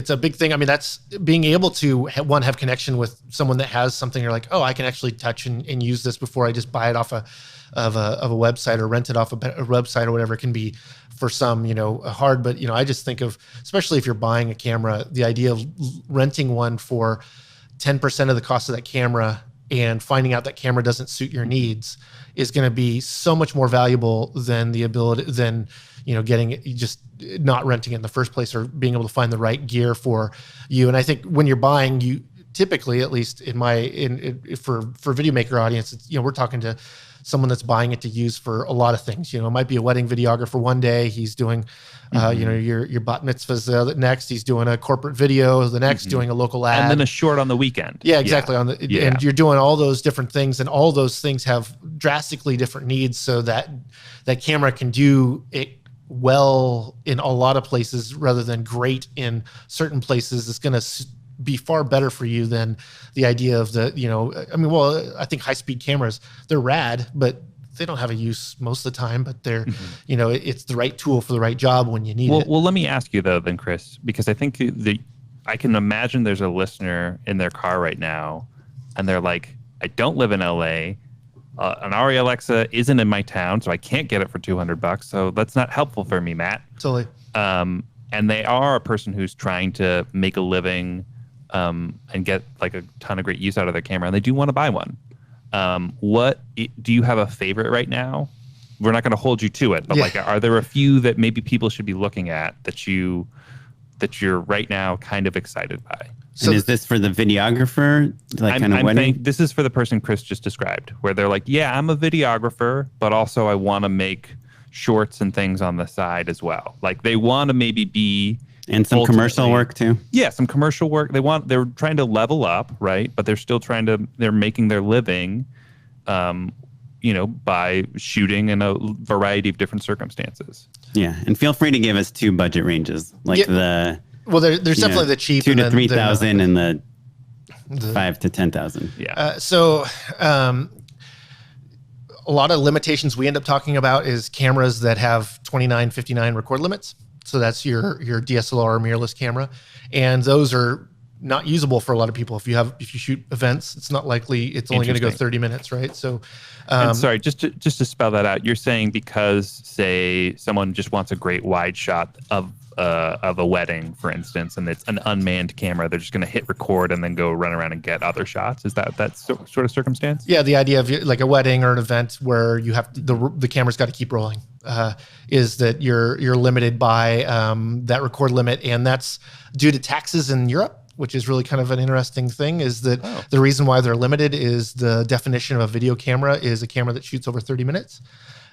a big thing. I mean, that's being able to have connection with someone that has something. You're like, oh, I can actually touch and use this before I just buy it off of a website or rent it off a website or whatever. It can be for some, hard, but I just think of, especially if you're buying a camera, the idea of renting one for 10% of the cost of that camera and finding out that camera doesn't suit your needs is going to be so much more valuable than the ability than getting it, just not renting it in the first place, or being able to find the right gear for you. And I think when you're buying, you typically, at least for Videomaker audience, it's, we're talking to someone that's buying it to use for a lot of things. It might be a wedding videographer one day, he's doing your bat mitzvahs next, he's doing a corporate video the next, doing a local ad, and then a short on the weekend. Yeah, exactly. And you're doing all those different things, and all those things have drastically different needs, so that camera can do it well in a lot of places rather than great in certain places. It's going to be far better for you than the idea of I think high-speed cameras, they're rad, but they don't have a use most of the time, but they're, it's the right tool for the right job when you need it. Well, let me ask you though, then, Chris, because I think I can imagine there's a listener in their car right now, and they're like, I don't live in LA. An ARRI Alexa isn't in my town, so I can't get it for $200. So that's not helpful for me, Matt. Totally. And they are a person who's trying to make a living and get like a ton of great use out of their camera, and they do want to buy one. Do you have a favorite right now? We're not going to hold you to it, but are there a few that maybe people should be looking at that you're right now kind of excited by? So, and is this for the videographer? This is for the person Chris just described, where they're like, yeah, I'm a videographer, but also I want to make shorts and things on the side as well. Like they want to maybe be... And some commercial work too. Yeah, some commercial work. They're trying to level up, right? But they're still they're making their living, by shooting in a variety of different circumstances. Yeah, and feel free to give us two budget ranges, there's definitely the cheap, $2,000 to $3,000, and the $5,000 to $10,000. Yeah. A lot of limitations we end up talking about is cameras that have 29-59 record limits. So that's your DSLR or mirrorless camera, and those are not usable for a lot of people. If you shoot events, it's not likely it's only going to go 30 minutes, right? So, and sorry, just to spell that out, you're saying because, say, someone just wants a great wide shot of a wedding, for instance, and it's an unmanned camera, they're just going to hit record and then go run around and get other shots. Is that sort of circumstance? Yeah, the idea of like a wedding or an event where you have the camera's got to keep rolling, is that you're limited by that record limit, and that's due to taxes in Europe, which is really kind of an interesting thing. Is that the reason why they're limited is the definition of a video camera is a camera that shoots over 30 minutes,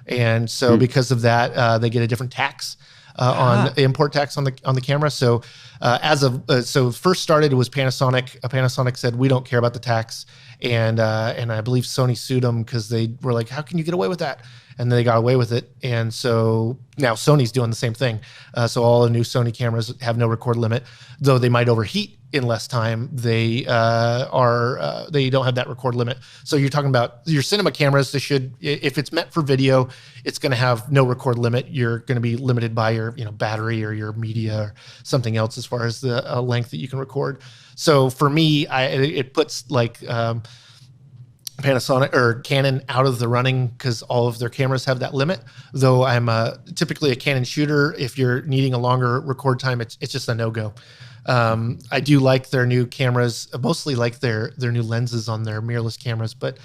and so because of that, they get a different tax. On import tax on the camera. So so first started, it was Panasonic. Panasonic said, we don't care about the tax. And I believe Sony sued them because they were like, how can you get away with that? And then they got away with it. And so now Sony's doing the same thing. So all the new Sony cameras have no record limit, though they might overheat in less time. They don't have that record limit. So you're talking about your cinema cameras. They should, if it's meant for video, it's going to have no record limit. You're going to be limited by your battery or your media or something else as far as the length that you can record. So for me, it puts like Panasonic or Canon out of the running because all of their cameras have that limit. Though I'm typically a Canon shooter. If you're needing a longer record time, it's just a no-go. I do like their new cameras, mostly like their new lenses on their mirrorless cameras, but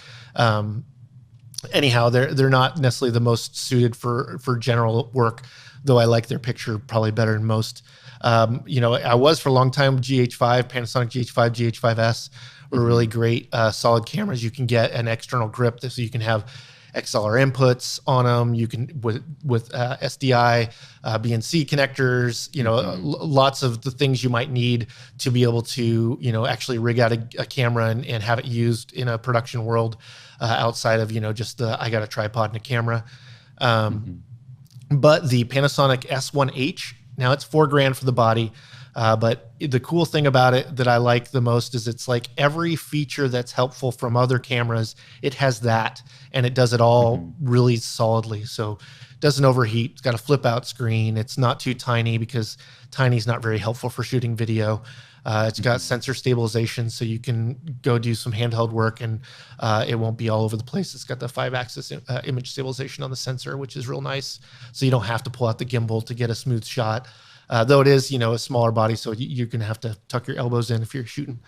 anyhow, they're not necessarily the most suited for general work, though I like their picture probably better than most. I was for a long time GH5, Panasonic GH5, GH5S were really great, solid cameras. You can get an external grip so you can have XLR inputs on them. You can with SDI, BNC connectors. Lots of the things you might need to be able to actually rig out a camera and have it used in a production world outside of just the I got a tripod and a camera. But the Panasonic S1H, now it's $4,000 for the body. But the cool thing about it that I like the most is it's like every feature that's helpful from other cameras, it has that, and it does it all really solidly. So it doesn't overheat. It's got a flip out screen. It's not too tiny because tiny is not very helpful for shooting video. It's got sensor stabilization, so you can go do some handheld work and it won't be all over the place. It's got the 5-axis image stabilization on the sensor, which is real nice. So you don't have to pull out the gimbal to get a smooth shot. Though it is, a smaller body, so you're going to have to tuck your elbows in if you're shooting.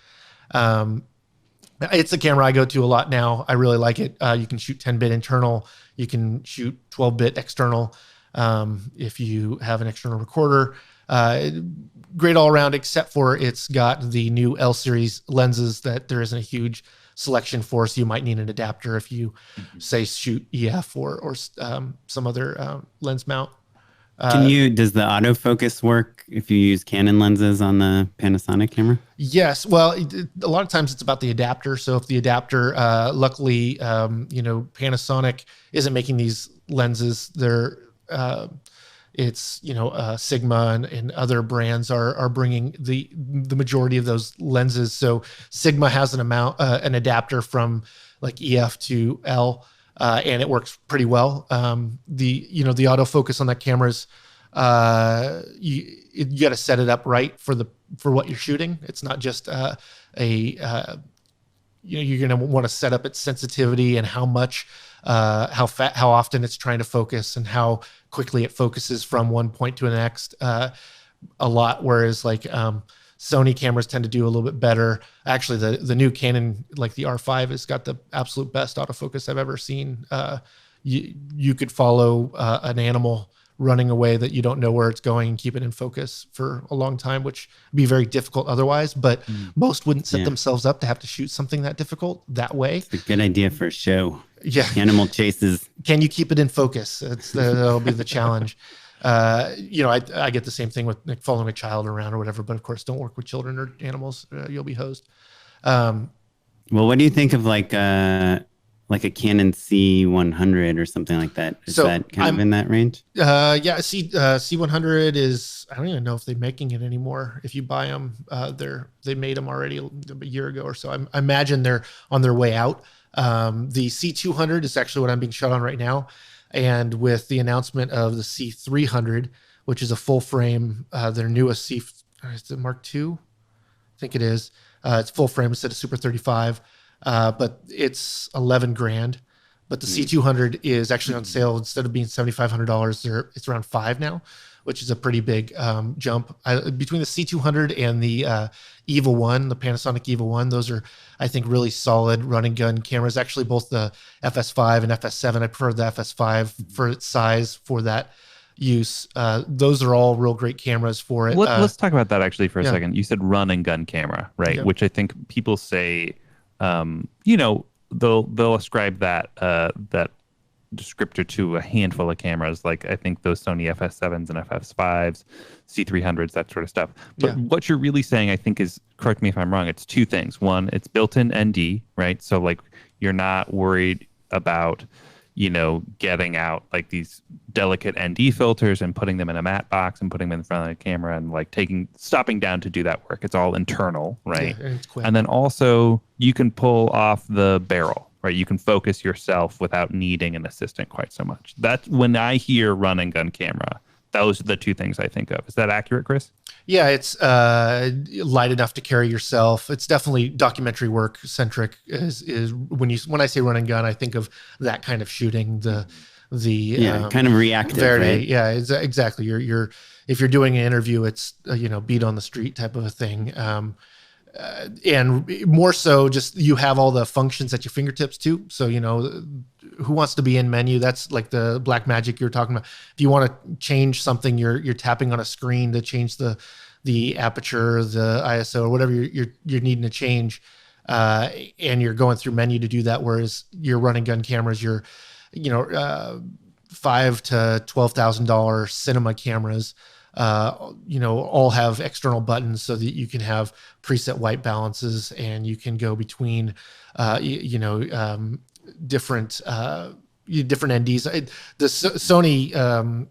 It's a camera I go to a lot now. I really like it. You can shoot 10-bit internal. You can shoot 12-bit external if you have an external recorder. Great all around, except for it's got the new L series lenses that there isn't a huge selection for. So you might need an adapter if you say shoot EF or some other lens mount. Does the autofocus work if you use Canon lenses on the Panasonic camera? Yes. Well, a lot of times it's about the adapter. So if the adapter, luckily, Panasonic isn't making these lenses. It's Sigma and other brands are bringing the majority of those lenses. So Sigma has an adapter from like EF to L. And it works pretty well. The autofocus on that camera's you got to set it up right for what you're shooting. It's not just you're going to want to set up its sensitivity and how much, how often it's trying to focus and how quickly it focuses from one point to the next. A lot, whereas like Sony cameras tend to do a little bit better. Actually, the new Canon, like the R5, has got the absolute best autofocus I've ever seen. You could follow an animal running away that you don't know where it's going and keep it in focus for a long time, which would be very difficult otherwise. But most wouldn't set themselves up to have to shoot something that difficult that way. It's a good idea for a show. Yeah, animal chases. Can you keep it in focus? That'll be the challenge. I get the same thing with like following a child around or whatever, but of course don't work with children or animals. You'll be hosed. Well, what do you think of like a Canon C100 or something like that? Is that kind of in that range? C100 is, I don't even know if they're making it anymore. If you buy them, they made them already a year ago or so. I imagine they're on their way out. The C200 is actually what I'm being shot on right now. And with the announcement of the C300, which is a full frame, their newest is it Mark II? I think it is. It's full frame instead of Super 35, but it's $11,000. But the C200 is actually on sale. Instead of being $7,500, it's around $5,000 now, which is a pretty big jump. Between the C200 and the EVA 1, the Panasonic EVA 1, those are, I think, really solid run and gun cameras. Actually, both the FS5 and FS7, I prefer the FS5 for its size for that use. Those are all real great cameras for it. Let's talk about that actually for a second. You said run and gun camera, right? Yeah. Which I think people say, they'll ascribe that descriptor to a handful of cameras. Like I think those Sony FS7s and FS5s, C300s, that sort of stuff. But what you're really saying, I think, is, correct me if I'm wrong, it's two things. One, it's built-in ND, right? So like you're not worried about, getting out like these delicate ND filters and putting them in a matte box and putting them in front of the camera and like stopping down to do that work. It's all internal, right? Yeah, and it's quick. And then also you can pull off the barrel, right? You can focus yourself without needing an assistant quite so much. That's when I hear run and gun camera. Those are the two things I think of. Is that accurate, Chris? Yeah, it's light enough to carry yourself. It's definitely documentary work centric. Is when I say run and gun, I think of that kind of shooting. The kind of reactive. Right? Yeah, exactly. You're if you're doing an interview, it's beat on the street type of a thing. And more so, just you have all the functions at your fingertips too. So who wants to be in menu? That's like the black magic you're talking about. If you want to change something, you're tapping on a screen to change the aperture, the ISO, or whatever you're needing to change, and you're going through menu to do that. Whereas your run and gun cameras, your $5,000 to $12,000 cinema cameras, all have external buttons so that you can have preset white balances and you can go between, different NDs. The Sony,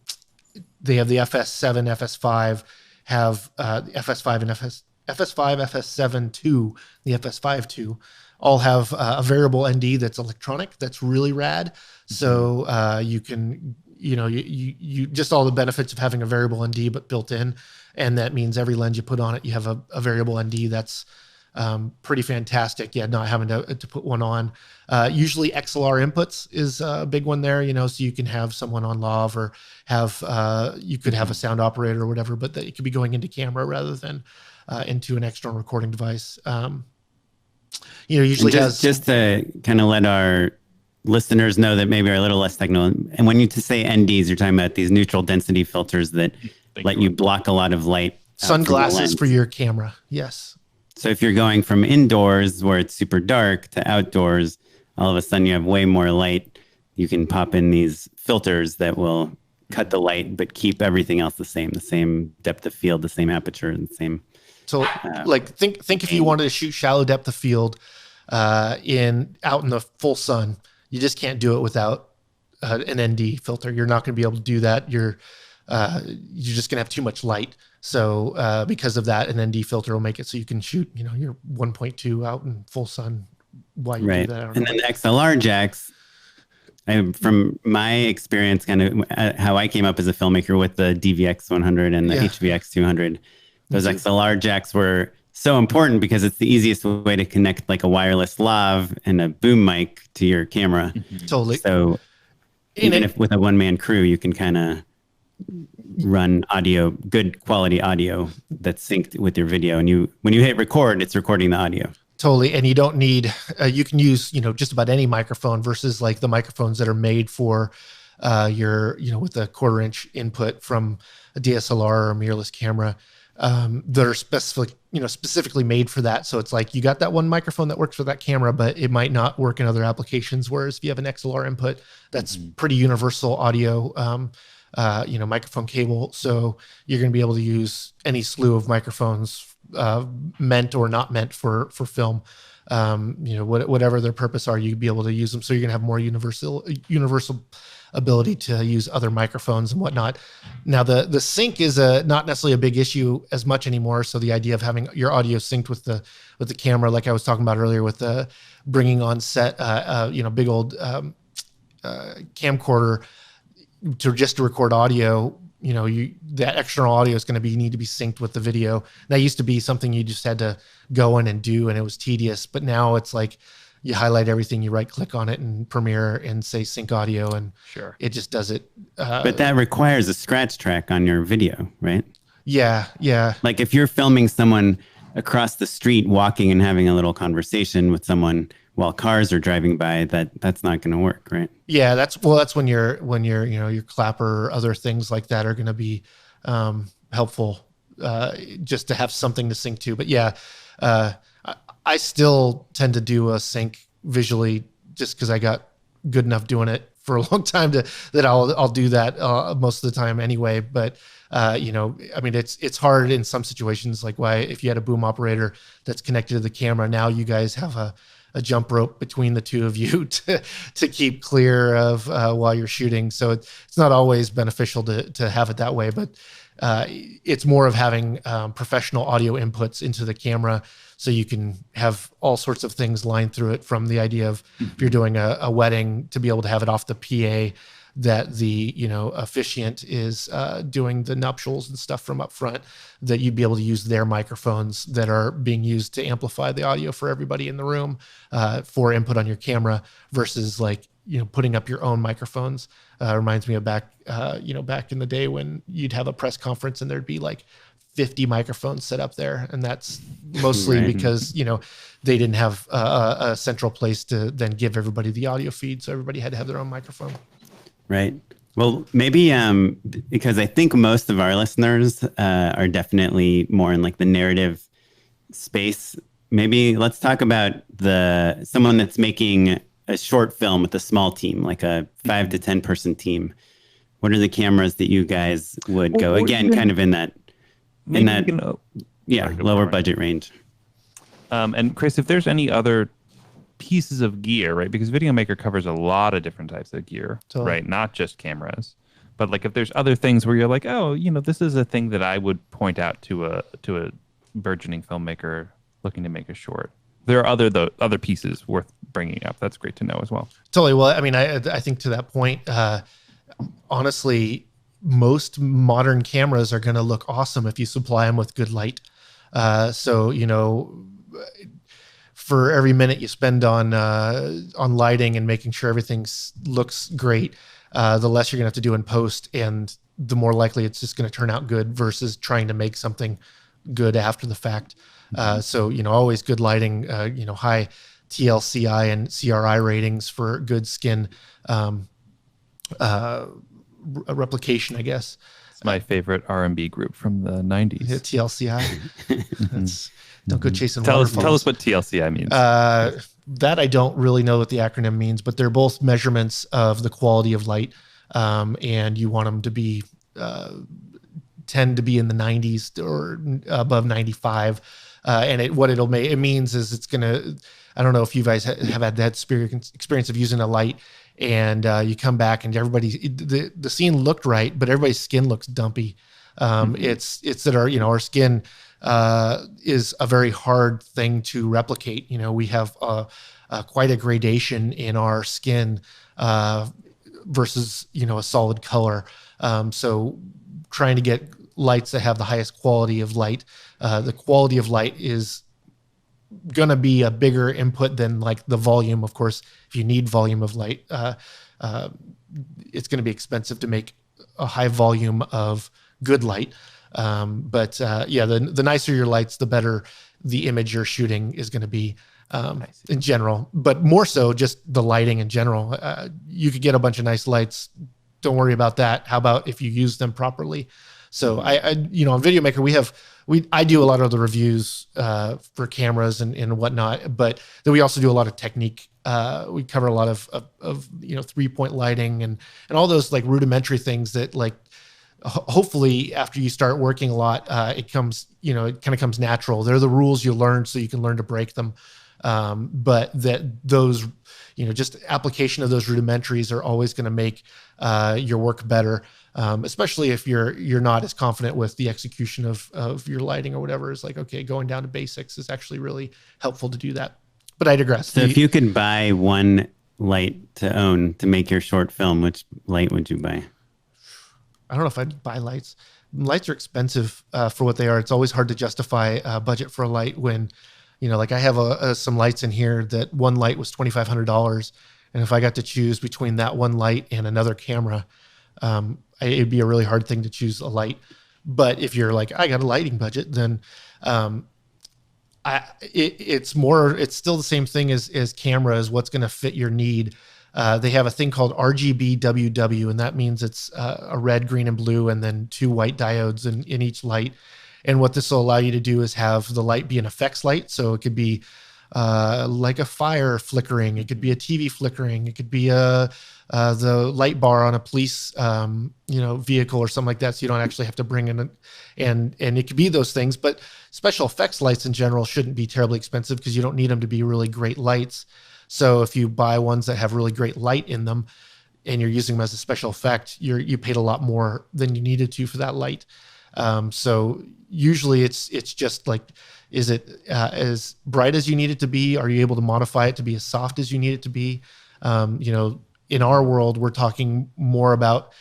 they have the FS7, FS5, have FS5 and FS5, FS7 2, the FS5 2, all have a variable ND that's electronic. That's really rad. So you can. You just all the benefits of having a variable ND but built in, and that means every lens you put on it, you have a variable ND. That's pretty fantastic. Yeah, not having to put one on. Usually XLR inputs is a big one there. So you can have someone on lav or have you could have a sound operator or whatever, but that it could be going into camera rather than into an external recording device. usually just to kind of let our listeners know that maybe are a little less technical. And when you say NDs, you're talking about these neutral density filters that let you block a lot of light. Sunglasses for your camera. Yes. So if you're going from indoors where it's super dark to outdoors, all of a sudden you have way more light. You can pop in these filters that will cut the light, but keep everything else the same depth of field, the same aperture, and the same. So like think if you wanted to shoot shallow depth of field out in the full sun, you just can't do it without an ND filter. You're not going to be able to do that. You're just going to have too much light. So because of that, an ND filter will make it so you can shoot, your 1.2 out in full sun while you do that. And then the XLR jacks, from my experience, kind of how I came up as a filmmaker with the DVX 100 and the HVX 200, those XLR jacks were so important because it's the easiest way to connect like a wireless lav and a boom mic to your camera. Totally. So even if with a one-man crew, you can kind of run good quality audio that's synced with your video. And when you hit record, it's recording the audio. Totally. And you don't need, you can use, just about any microphone versus like the microphones that are made for your, with a 1/4 inch input from a DSLR or mirrorless camera that are specifically made for that. So it's like you got that one microphone that works for that camera, but it might not work in other applications. Whereas if you have an XLR input, that's pretty universal audio, microphone cable. So you're going to be able to use any slew of microphones meant or not meant for film, whatever their purpose are, you'd be able to use them. So you're gonna have more universal ability to use other microphones and whatnot. Now the sync is not necessarily a big issue as much anymore. So the idea of having your audio synced with the camera, like I was talking about earlier, with the bringing on set, big old camcorder to record audio. That external audio is going to need to be synced with the video. That used to be something you just had to go in and do, and it was tedious. But now it's like you highlight everything, you right click on it in Premiere and say sync audio, and it just does it. But that requires a scratch track on your video, right? Yeah. Like if you're filming someone across the street walking and having a little conversation with someone while cars are driving by, that's not going to work, right? Yeah, that's when your clapper or other things like that are going to be helpful, just to have something to sync to. But I still tend to do a sync visually just because I got good enough doing it for a long time that I'll do that most of the time anyway. But it's hard in some situations, like if you had a boom operator that's connected to the camera, now you guys have a jump rope between the two of you to keep clear of while you're shooting. So it's not always beneficial to have it that way, but it's more of having professional audio inputs into the camera so you can have all sorts of things lined through it, from the idea of if you're doing a wedding, to be able to have it off the PA that the officiant is doing the nuptials and stuff from up front, that you'd be able to use their microphones that are being used to amplify the audio for everybody in the room for input on your camera, versus putting up your own microphones. Reminds me of back in the day when you'd have a press conference and there'd be like 50 microphones set up there, and that's mostly because they didn't have a central place to then give everybody the audio feed, so everybody had to have their own microphone. Right. Well, maybe because I think most of our listeners are definitely more in like the narrative space. Maybe let's talk about someone that's making a short film with a small team, like a 5 to 10 person team. What are the cameras that you guys would go again, kind of in that lower budget range? And Chris, if there's any other pieces of gear, right? Because Videomaker covers a lot of different types of gear, right? Not just cameras, but like if there's other things where you're like, oh, this is a thing that I would point out to a burgeoning filmmaker looking to make a short. There are other pieces worth bringing up. That's great to know as well. Totally. Well, I mean, I think to that point, honestly, most modern cameras are going to look awesome if you supply them with good light. For every minute you spend on lighting and making sure everything looks great, the less you're gonna have to do in post, and the more likely it's just gonna turn out good versus trying to make something good after the fact. So always good lighting, high TLCI and CRI ratings for good skin replication, I guess. It's my favorite R&B group from the 90s. Yeah, TLCI. Don't go chasing Tell waterfalls. us what TLCI means. That I don't really know what the acronym means, but they're both measurements of the quality of light, and you want them to be tend to be in the 90s or above 95. And it means is it's gonna. I don't know if you guys have had that experience of using a light, and you come back and the scene looked right, but everybody's skin looks dumpy. It's that our skin is a very hard thing to replicate. We have quite a gradation in our skin versus a solid color. So trying to get lights that have the highest quality of light, the quality of light is going to be a bigger input than like the volume. Of course, if you need volume of light, it's going to be expensive to make a high volume of good light. But the nicer your lights, the better the image you're shooting is going to be in general, but more so just the lighting in general. You could get a bunch of nice lights. Don't worry about that. How about if you use them properly? So on Videomaker, I do a lot of the reviews for cameras and whatnot, but then we also do a lot of technique. We cover a lot of 3-point lighting and all those like rudimentary things that like, hopefully after you start working a lot, it kind of comes natural. They're the rules you learn so you can learn to break them. But those, just application of those rudimentaries are always going to make your work better. Especially if you're not as confident with the execution of your lighting or whatever. It's like, okay, going down to basics is actually really helpful to do that. But I digress. So if you could buy one light to own to make your short film, which light would you buy? I don't know if I'd buy lights. Lights are expensive for what they are. It's always hard to justify a budget for a light when, like I have some lights in here that one light was $2,500. And if I got to choose between that one light and another camera, it'd be a really hard thing to choose a light. But if you're like, I got a lighting budget, then it's still the same thing as cameras. What's going to fit your need? They have a thing called RGB WW, and that means it's a red, green, and blue, and then 2 white diodes in each light. And what this will allow you to do is have the light be an effects light. So it could be like a fire flickering. It could be a TV flickering. It could be the light bar on a police vehicle or something like that. So you don't actually have to bring in and it could be those things. But special effects lights in general shouldn't be terribly expensive because you don't need them to be really great lights. So if you buy ones that have really great light in them and you're using them as a special effect, you paid a lot more than you needed to for that light. So usually it's just like, is it as bright as you need it to be? Are you able to modify it to be as soft as you need it to be? In our world, we're talking more about,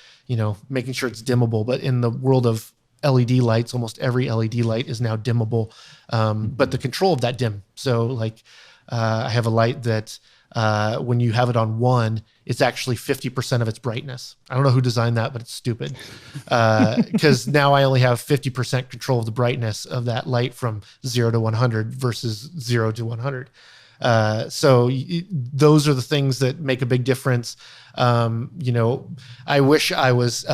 making sure it's dimmable. But in the world of LED lights, almost every LED light is now dimmable. But the control of that dim. So like I have a light that when you have it on 1, it's actually 50% of its brightness. I don't know who designed that, but it's stupid. Because now I only have 50% control of the brightness of that light from 0 to 100 versus 0 to 100. So those are the things that make a big difference. I wish I was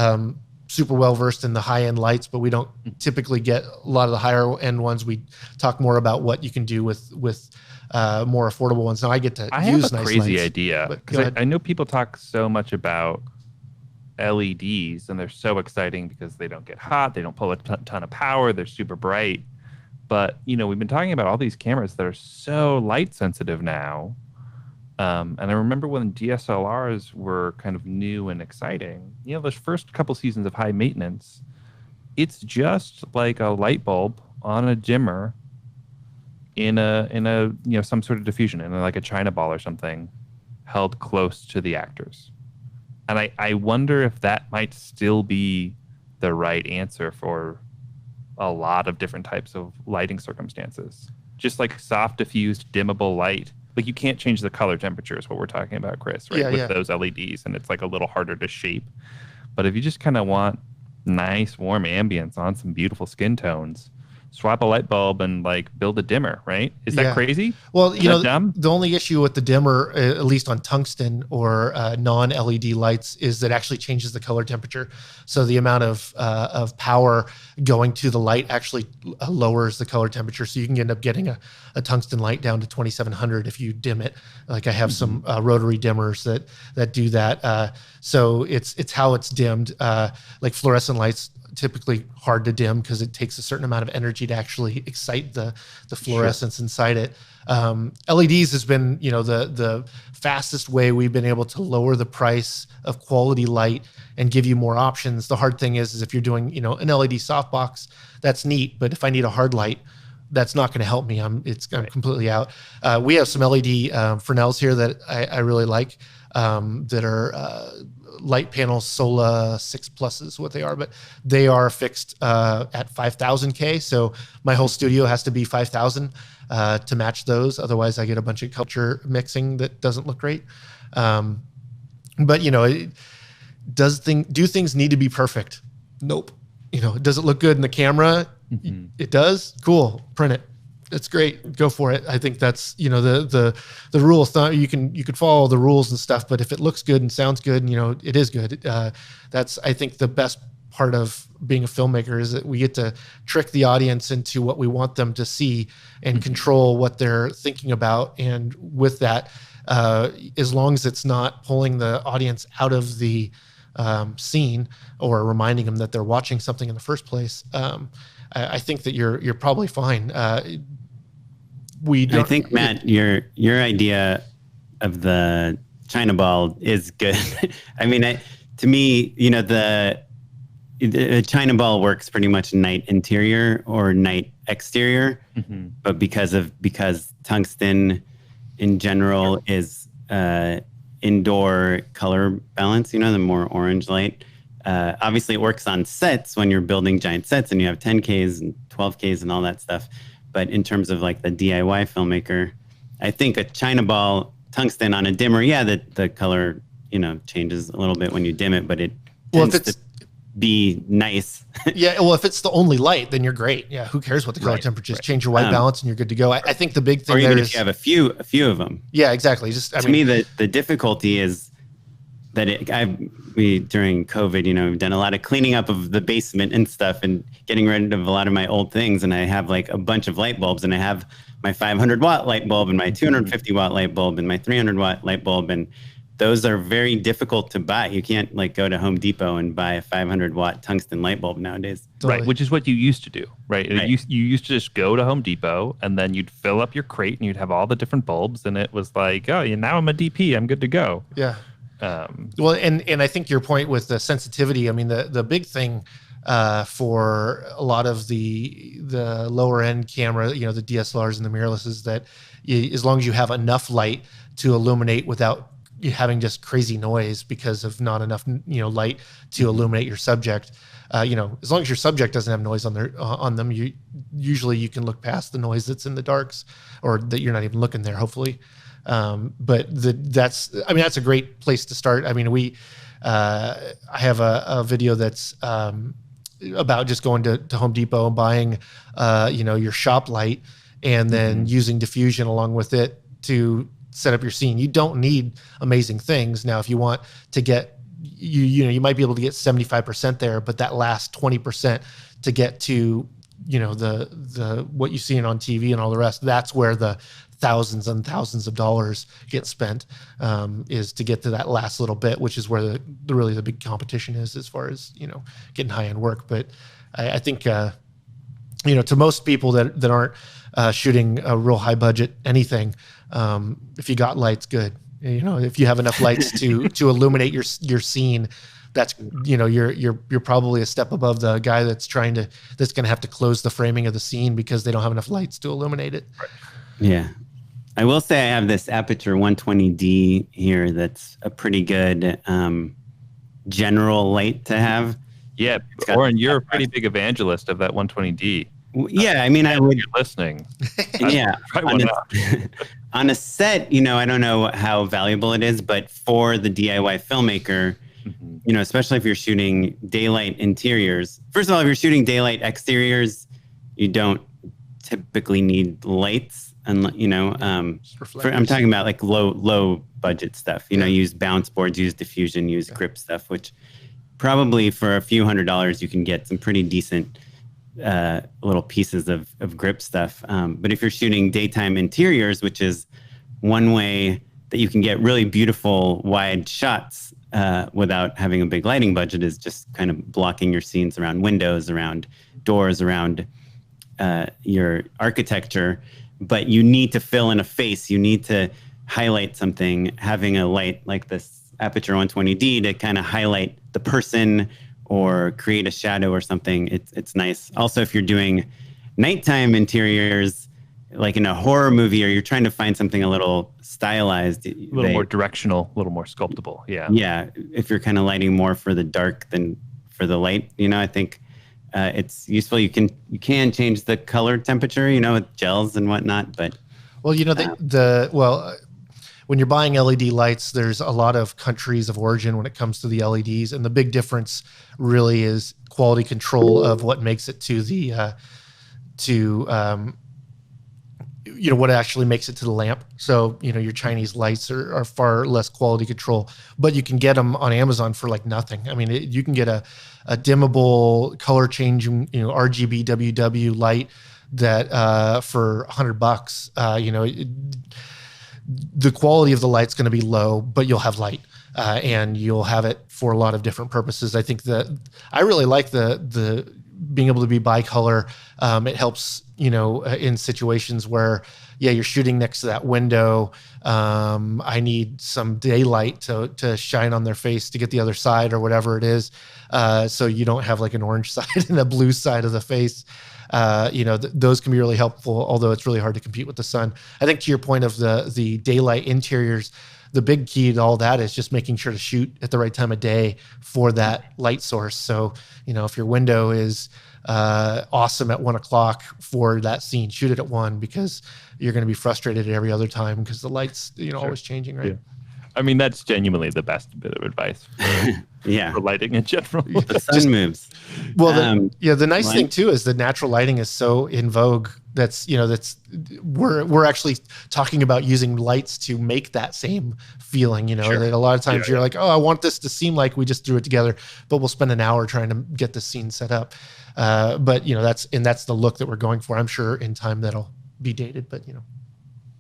super well versed in the high end lights, but we don't typically get a lot of the higher end ones. We talk more about what you can do with more affordable ones. Now I get to use nice lights. I have a crazy idea because I know people talk so much about LEDs and they're so exciting because they don't get hot, they don't pull a ton of power, they're super bright. But we've been talking about all these cameras that are so light sensitive now. And I remember when DSLRs were kind of new and exciting. Those first couple seasons of High Maintenance, it's just like a light bulb on a dimmer in a some sort of diffusion, in like a China ball or something, held close to the actors. And I wonder if that might still be the right answer for a lot of different types of lighting circumstances. Just like soft diffused dimmable light. Like you can't change the color temperature is what we're talking about, Chris, right? With those LEDs, and it's like a little harder to shape. But if you just kind of want nice warm ambience on some beautiful skin tones, swap a light bulb and like build a dimmer, right? Is that Yeah. crazy? Well, Is that dumb? the only issue with the dimmer, at least on tungsten or non-LED lights, is that it actually changes the color temperature. So the amount of power going to the light actually lowers the color temperature. So you can end up getting a tungsten light down to 2700 if you dim it. Like I have some rotary dimmers that do that. So it's how it's dimmed. Like fluorescent lights, typically hard to dim because it takes a certain amount of energy to actually excite the fluorescence inside it. LEDs has been, the fastest way we've been able to lower the price of quality light and give you more options. The hard thing is if you're doing, an LED softbox, that's neat. But if I need a hard light, that's not going to help me. I'm completely out. We have some LED Fresnels here that I really like that are light panels, Sola 6 Plus is what they are, but they are fixed at 5000K. So my whole studio has to be 5000 to match those. Otherwise I get a bunch of culture mixing that doesn't look great. But do things need to be perfect? Nope. Does it look good in the camera? Mm-hmm. It does. Cool. Print it. It's great. Go for it. I think that's, the rule. It's not, you could follow the rules and stuff, but if it looks good and sounds good, and, it is good. That's, I think, the best part of being a filmmaker is that we get to trick the audience into what we want them to see and control what they're thinking about. And with that, as long as it's not pulling the audience out of the scene or reminding them that they're watching something in the first place, I think that you're probably fine. I think, Matt, your idea of the China ball is good. I mean, to me, the China ball works pretty much night interior or night exterior, but because tungsten in general is indoor color balance, the more orange light. Obviously, it works on sets when you're building giant sets and you have 10Ks and 12Ks and all that stuff. But in terms of like the DIY filmmaker, I think a China ball tungsten on a dimmer, the color, changes a little bit when you dim it, but it tends to be nice. Well, if it's the only light, then you're great. Yeah, who cares what the color temperature is? Change your white balance and you're good to go. I think the big thing or even there if is you have a few of them. Yeah, exactly. To me, the difficulty is that during COVID, we've done a lot of cleaning up of the basement and stuff and getting rid of a lot of my old things. And I have like a bunch of light bulbs, and I have my 500 watt light bulb and my 250 watt light bulb and my 300 watt light bulb. And those are very difficult to buy. You can't like go to Home Depot and buy a 500 watt tungsten light bulb nowadays. Right, which is what you used to do, right? You used to just go to Home Depot and then you'd fill up your crate and you'd have all the different bulbs, and it was like, oh, now I'm a DP, I'm good to go. Yeah. Well, and I think your point with the sensitivity, I mean, the big thing for a lot of the lower end camera, the DSLRs and the mirrorless, is that as long as you have enough light to illuminate without having just crazy noise because of not enough light to illuminate your subject, as long as your subject doesn't have noise on them, you can look past the noise that's in the darks, or that you're not even looking there, hopefully. But that's a great place to start. I mean, I have a video that's about just going to Home Depot and buying, your shop light, and then using diffusion along with it to set up your scene. You don't need amazing things. Now, if you want to get, you might be able to get 75% there, but that last 20% to get to, the what you see on TV and all the rest, that's where the thousands and thousands of dollars get spent, is to get to that last little bit, which is where really the big competition is as far as, getting high-end work. But I think, to most people that aren't shooting a real high budget anything, if you got lights, good. If you have enough lights to illuminate your scene, that's, you're probably a step above the guy that's going to have to close the framing of the scene because they don't have enough lights to illuminate it. Yeah. I will say I have this Aperture 120D here that's a pretty good general light to have. Yeah, Oren, you're a pretty big evangelist of that 120D. Yeah, I mean, I would. You're listening. Yeah, on a set, I don't know how valuable it is, but for the DIY filmmaker, especially if you're shooting daylight interiors. First of all, if you're shooting daylight exteriors, you don't typically need lights, and I'm talking about like low budget stuff. Use bounce boards, use diffusion, use grip stuff, which probably for a few $100s you can get some pretty decent little pieces of grip stuff. But if you're shooting daytime interiors, which is one way that you can get really beautiful wide shots without having a big lighting budget, is just kind of blocking your scenes around windows, around doors, around your architecture. But you need to fill in a face. You need to highlight something. Having a light like this Aperture 120D to kind of highlight the person or create a shadow or something, it's nice. Also, if you're doing nighttime interiors, like in a horror movie, or you're trying to find something a little stylized, a little more directional, a little more sculptable. Yeah. If you're kind of lighting more for the dark than for the light, I think it's useful. You can change the color temperature, with gels and whatnot. But when you're buying LED lights, there's a lot of countries of origin when it comes to the LEDs, and the big difference really is quality control of what makes it to the what actually makes it to the lamp. So, your Chinese lights are far less quality control, but you can get them on Amazon for like nothing. I mean, you can get a dimmable color changing, RGB WW light that for $100, the quality of the light's going to be low, but you'll have light. And you'll have it for a lot of different purposes. I think that I really like the being able to be bicolor. It helps, in situations where, you're shooting next to that window. I need some daylight to shine on their face to get the other side or whatever it is. So you don't have like an orange side and a blue side of the face. Those can be really helpful, although it's really hard to compete with the sun. I think to your point of the daylight interiors, the big key to all that is just making sure to shoot at the right time of day for that light source. So, if your window is awesome at 1 o'clock for that scene, shoot it at 1, because you're going to be frustrated at every other time because the light's, always changing, right? Yeah. I mean, that's genuinely the best bit of advice for lighting in general. The sun moves. Well, the nice thing too is the natural lighting is so in vogue. We're actually talking about using lights to make that same feeling. That a lot of times you're like, oh, I want this to seem like we just threw it together, but we'll spend an hour trying to get the scene set up. But that's the look that we're going for. I'm sure in time that'll be dated, but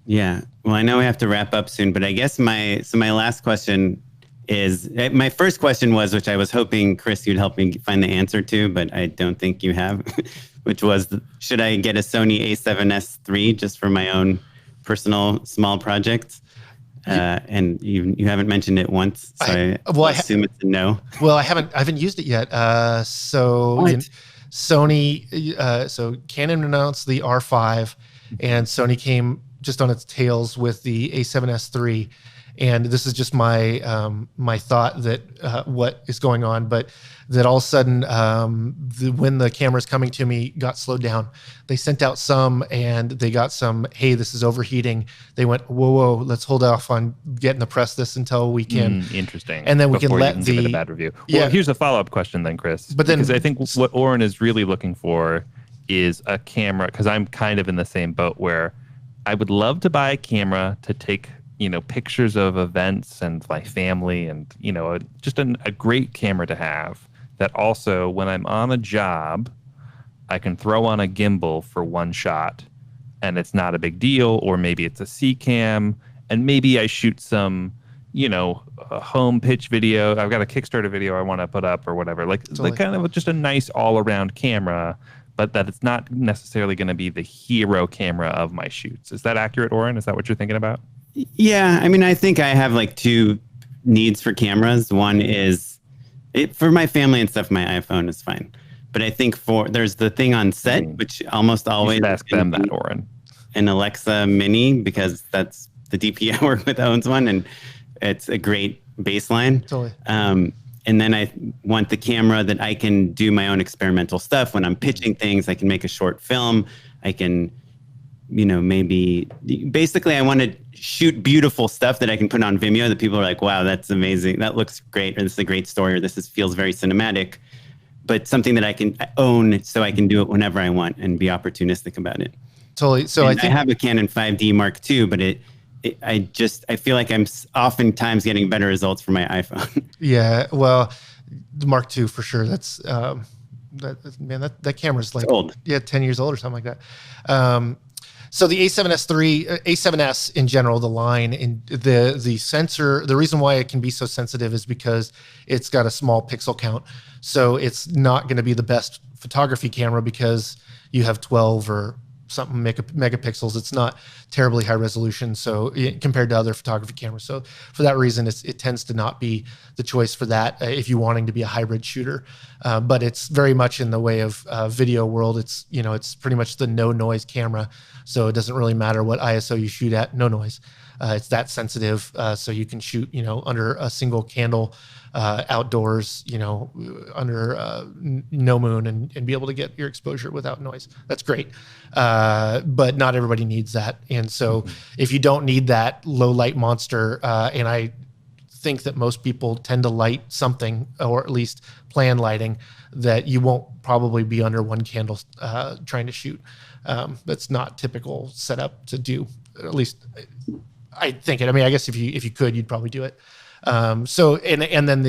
Yeah. Well, I know we have to wrap up soon, but I guess my last question is, my first question was, which I was hoping, Chris, you'd help me find the answer to, but I don't think you have, which was, should I get a Sony A7S III just for my own personal small projects? And you haven't mentioned it once, so I assume it's a no. Well, I haven't used it yet. So Canon announced the R5, and Sony came just on its tails with the A7S III. And this is just my my thought that what is going on, but that all of a sudden, when the cameras coming to me got slowed down, they sent out some, and they got some, hey, this is overheating. They went, whoa, let's hold off on getting the press this until we can. Interesting. And then we can give it a bad review. Yeah. Well, here's a follow-up question then, Chris. But then, because I think what Oren is really looking for is a camera, because I'm kind of in the same boat where I would love to buy a camera to take pictures of events and my family, and just a great camera to have that also, when I'm on a job, I can throw on a gimbal for one shot and it's not a big deal. Or maybe it's a C cam, and maybe I shoot some a home pitch video. I've got a Kickstarter video I want to put up or whatever, like kind of just a nice all-around camera, but that it's not necessarily going to be the hero camera of my shoots. Is that accurate, Oren? Is that what you're thinking about? Yeah, I mean, I think I have like two needs for cameras. One is for my family and stuff, my iPhone is fine. But I think there's the thing on set, which almost always you should ask them that, Oren. An Alexa Mini, because that's the DP I work with owns one, and it's a great baseline. Totally. And then I want the camera that I can do my own experimental stuff. When I'm pitching things, I can make a short film. I can, basically I want to shoot beautiful stuff that I can put on Vimeo that people are like, wow, that's amazing. That looks great. Or this is a great story. Or feels very cinematic. but something that I can own so I can do it whenever I want and be opportunistic about it. Totally. So I have a Canon 5D Mark II, but I feel like I'm oftentimes getting better results from my iPhone. Yeah, well, the Mark II for sure. That's that camera's like, it's old. Yeah, 10 years old or something like that. So the A7S3, A7S in general, the line, and the sensor, the reason why it can be so sensitive is because it's got a small pixel count. So it's not going to be the best photography camera because you have 12 or something megapixels. It's not terribly high resolution, so compared to other photography cameras. So for that reason, it tends to not be the choice for that if you're wanting to be a hybrid shooter. But it's very much in the way of video world. It's it's pretty much the no noise camera, so it doesn't really matter what ISO you shoot at, no noise. It's that sensitive, so you can shoot under a single candle outdoors, under no moon and be able to get your exposure without noise. That's great. But not everybody needs that. And so if you don't need that low light monster, and I think that most people tend to light something, or at least plan lighting, that you won't probably be under one candle trying to shoot. That's not typical setup to do, at least I think it. I mean, I guess if you could, you'd probably do it. So and then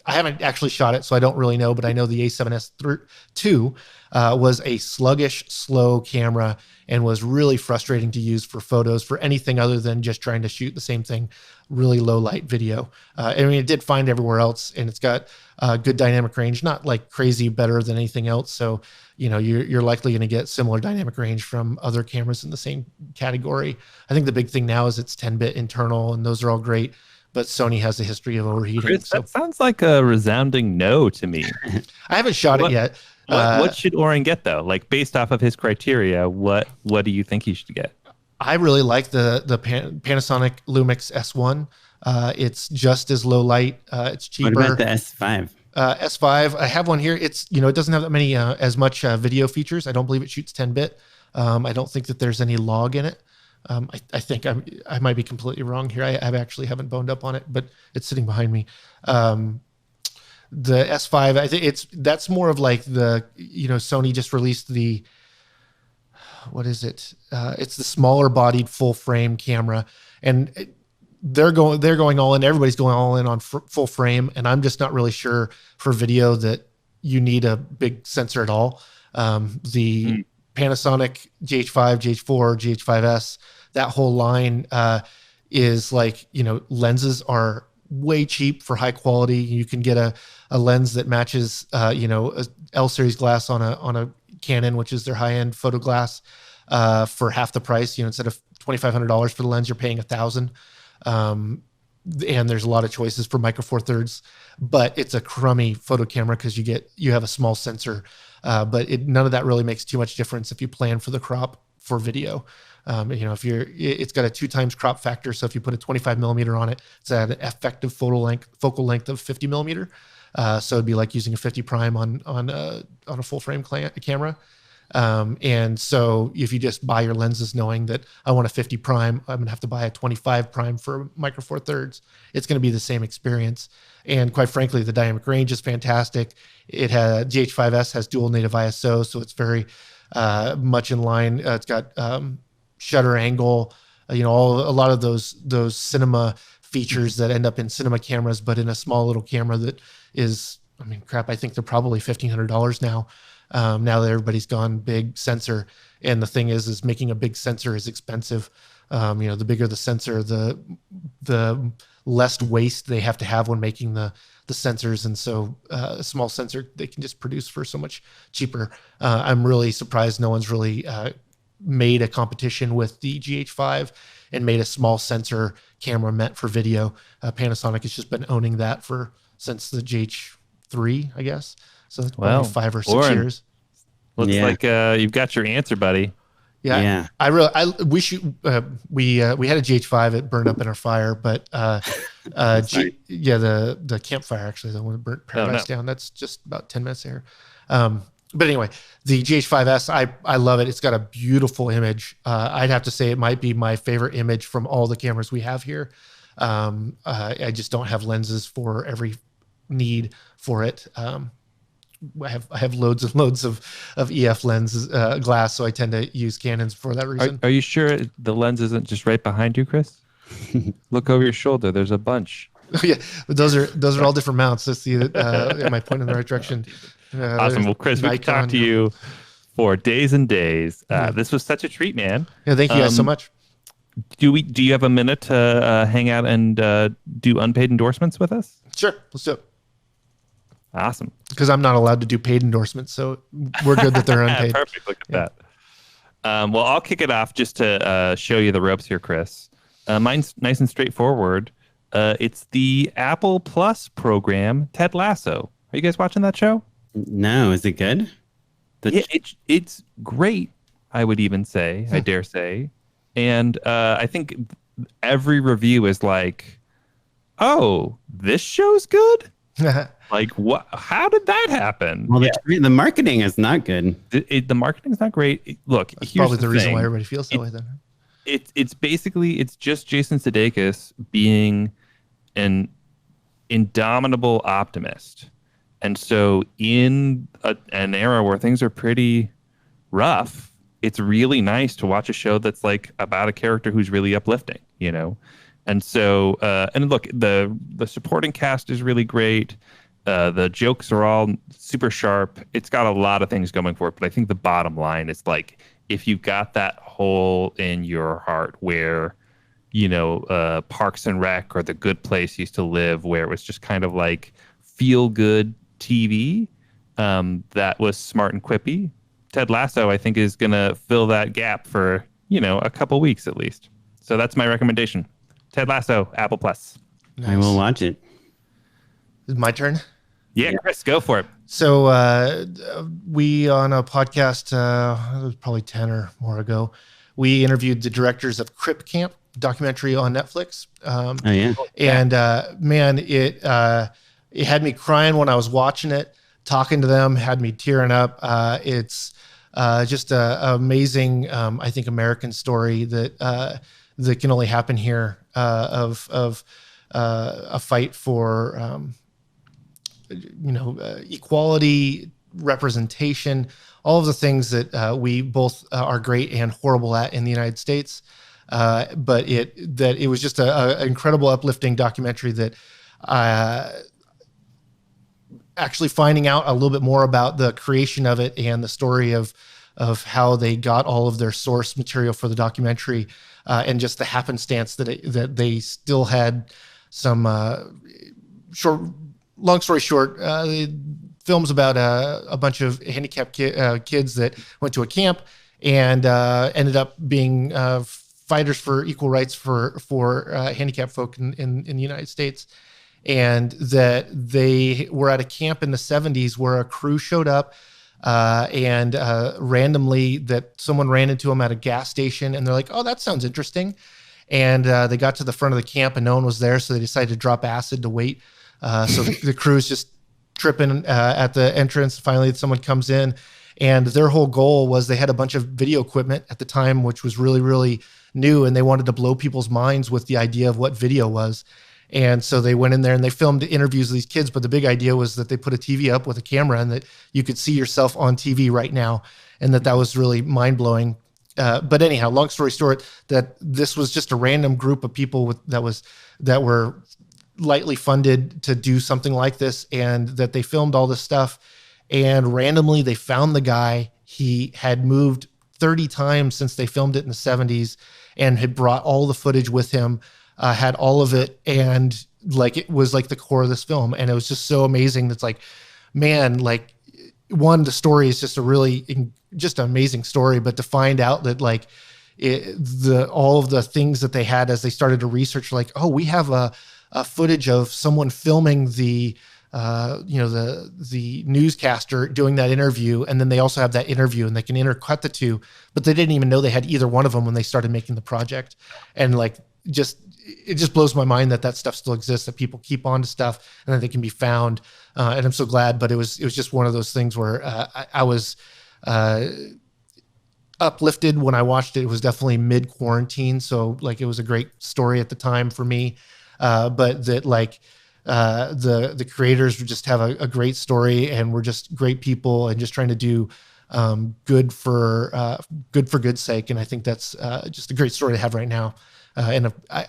I haven't actually shot it, so I don't really know, but I know the A7S II was a sluggish, slow camera and was really frustrating to use for photos, for anything other than just trying to shoot the same thing, really low light video. I mean, it did find everywhere else, and it's got good dynamic range, not like crazy better than anything else. So you're likely going to get similar dynamic range from other cameras in the same category. I think the big thing now is it's 10-bit internal, and those are all great. But Sony has a history of overheating. Chris, that sounds like a resounding no to me. I haven't shot it yet. What should Oren get though? Like based off of his criteria, what do you think he should get? I really like the Panasonic Lumix S1. It's just as low light. It's cheaper. What about the S5? S5, I have one here. It's it doesn't have that many as much video features. I don't believe it shoots 10-bit. I don't think that there's any log in it. I think I might be completely wrong here. I actually haven't boned up on it, but it's sitting behind me. The S5, I think that's more of like the Sony just released the, what is it? It's the smaller bodied full frame camera, and they're going all in. Everybody's going all in on full frame, and I'm just not really sure for video that you need a big sensor at all. Panasonic GH5, GH4, GH5S, that whole line is like, lenses are way cheap for high quality. You can get a lens that matches, a L series glass on a Canon, which is their high end photo glass, for half the price. Instead of $2,500 for the lens, you're paying $1,000. And there's a lot of choices for micro four thirds, but it's a crummy photo camera because you have a small sensor. But none of that really makes too much difference if you plan for the crop for video. It's got a 2x crop factor. So if you put a 25 millimeter on it, it's at an effective focal length of 50 millimeter. So it'd be like using a 50 prime on a full frame camera. And so if you just buy your lenses knowing that I want a 50 prime, I'm gonna have to buy a 25 prime for micro four thirds. It's gonna be the same experience. And quite frankly, the dynamic range is fantastic. GH5S has dual native ISO, so it's very much in line. It's got shutter angle, a lot of those cinema features that end up in cinema cameras, but in a small little camera that is, I think they're probably $1,500 now. Now that everybody's gone big sensor, and the thing is making a big sensor is expensive. The bigger the sensor, the less waste they have to have when making the sensors, and so a small sensor they can just produce for so much cheaper. I'm really surprised no one's really made a competition with the GH5 and made a small sensor camera meant for video. Panasonic has just been owning that since the GH3, I guess. So it's probably 5 or 6 years. Looks like you've got your answer, buddy. Yeah. We had a GH5. It burned up in our fire, but the campfire actually, the one that burnt Paradise down. That's just about 10 minutes there. But anyway, the GH5S, I love it. It's got a beautiful image. I'd have to say it might be my favorite image from all the cameras we have here. I just don't have lenses for every need for it. I have loads and loads of EF lenses glass, so I tend to use Canons for that reason. Are you sure the lens isn't just right behind you, Chris? Look over your shoulder. There's a bunch. Yeah, but those are all different mounts. Let's see. Am I pointing in the right direction? Awesome. Well, Chris, we could talk to you for days and days. This was such a treat, man. Yeah, thank you guys so much. Do you have a minute to hang out and do unpaid endorsements with us? Sure, let's do it. Awesome. Because I'm not allowed to do paid endorsements, so we're good that they're unpaid. Perfect. Look at that. Well, I'll kick it off just to show you the ropes here, Chris. Mine's nice and straightforward. It's the Apple Plus program, Ted Lasso. Are you guys watching that show? No, is it good? It's great, I would even say, I dare say. And I think every review is like, oh, this show's good? Like, what? How did that happen? Well, the marketing is not good. The marketing's not great. Look, That's here's probably the reason why everybody feels that way then. It's basically just Jason Sudeikis being an indomitable optimist. And so in an era where things are pretty rough, it's really nice to watch a show that's like about a character who's really uplifting, you know? And so, and look, the supporting cast is really great. The jokes are all super sharp. It's got a lot of things going for it, but I think the bottom line is like, if you've got that hole in your heart where, you know, Parks and Rec or The Good Place used to live, where it was just kind of like feel good TV that was smart and quippy, Ted Lasso, I think, is going to fill that gap for, you know, a couple weeks at least. So that's my recommendation. Ted Lasso, Apple Plus. Nice. I will watch it. Is it my turn? Yeah, Chris, go for it. So we, on a podcast, it was probably 10 or more ago, we interviewed the directors of Crip Camp, documentary on Netflix. Oh, yeah. And man, it had me crying when I was watching it. Talking to them had me tearing up. It's just an amazing, I think, American story that can only happen here, of a fight for equality, representation, all of the things that we both are great and horrible at in the United States. But it was just an incredible, uplifting documentary that actually finding out a little bit more about the creation of it and the story of how they got all of their source material for the documentary, and just the happenstance that they still had some long story short, films about a bunch of handicapped kids that went to a camp and ended up being fighters for equal rights for handicapped folk in the United States. And that they were at a camp in the 70s where a crew showed up and randomly that someone ran into them at a gas station, and they're like, oh, that sounds interesting. And they got to the front of the camp and no one was there, so they decided to drop acid to wait. So the crew's just tripping at the entrance. Finally, someone comes in, and their whole goal was they had a bunch of video equipment at the time, which was really, really new, and they wanted to blow people's minds with the idea of what video was. And so they went in there and they filmed interviews of these kids. But the big idea was that they put a TV up with a camera and that you could see yourself on TV right now. And that was really mind blowing. But anyhow, long story short, that this was just a random group of people that were lightly funded to do something like this, and that they filmed all this stuff. And randomly they found the guy. He had moved 30 times since they filmed it in the 70s and had brought all the footage with him. Had all of it, and like it was like the core of this film, and it was just so amazing. That's like, man, like the story is just just an amazing story, but to find out that like all of the things that they had as they started to research, like, oh, we have a footage of someone filming the newscaster doing that interview, and then they also have that interview, and they can intercut the two, but they didn't even know they had either one of them when they started making the project, and like it just blows my mind that stuff still exists, that people keep on to stuff and that they can be found. And I'm so glad, but it was just one of those things where I was uplifted when I watched it. It was definitely mid quarantine. So like, it was a great story at the time for me. But that like, the creators just have a great story, and we're just great people, and just trying to do good for good's sake. And I think that's just a great story to have right now. And I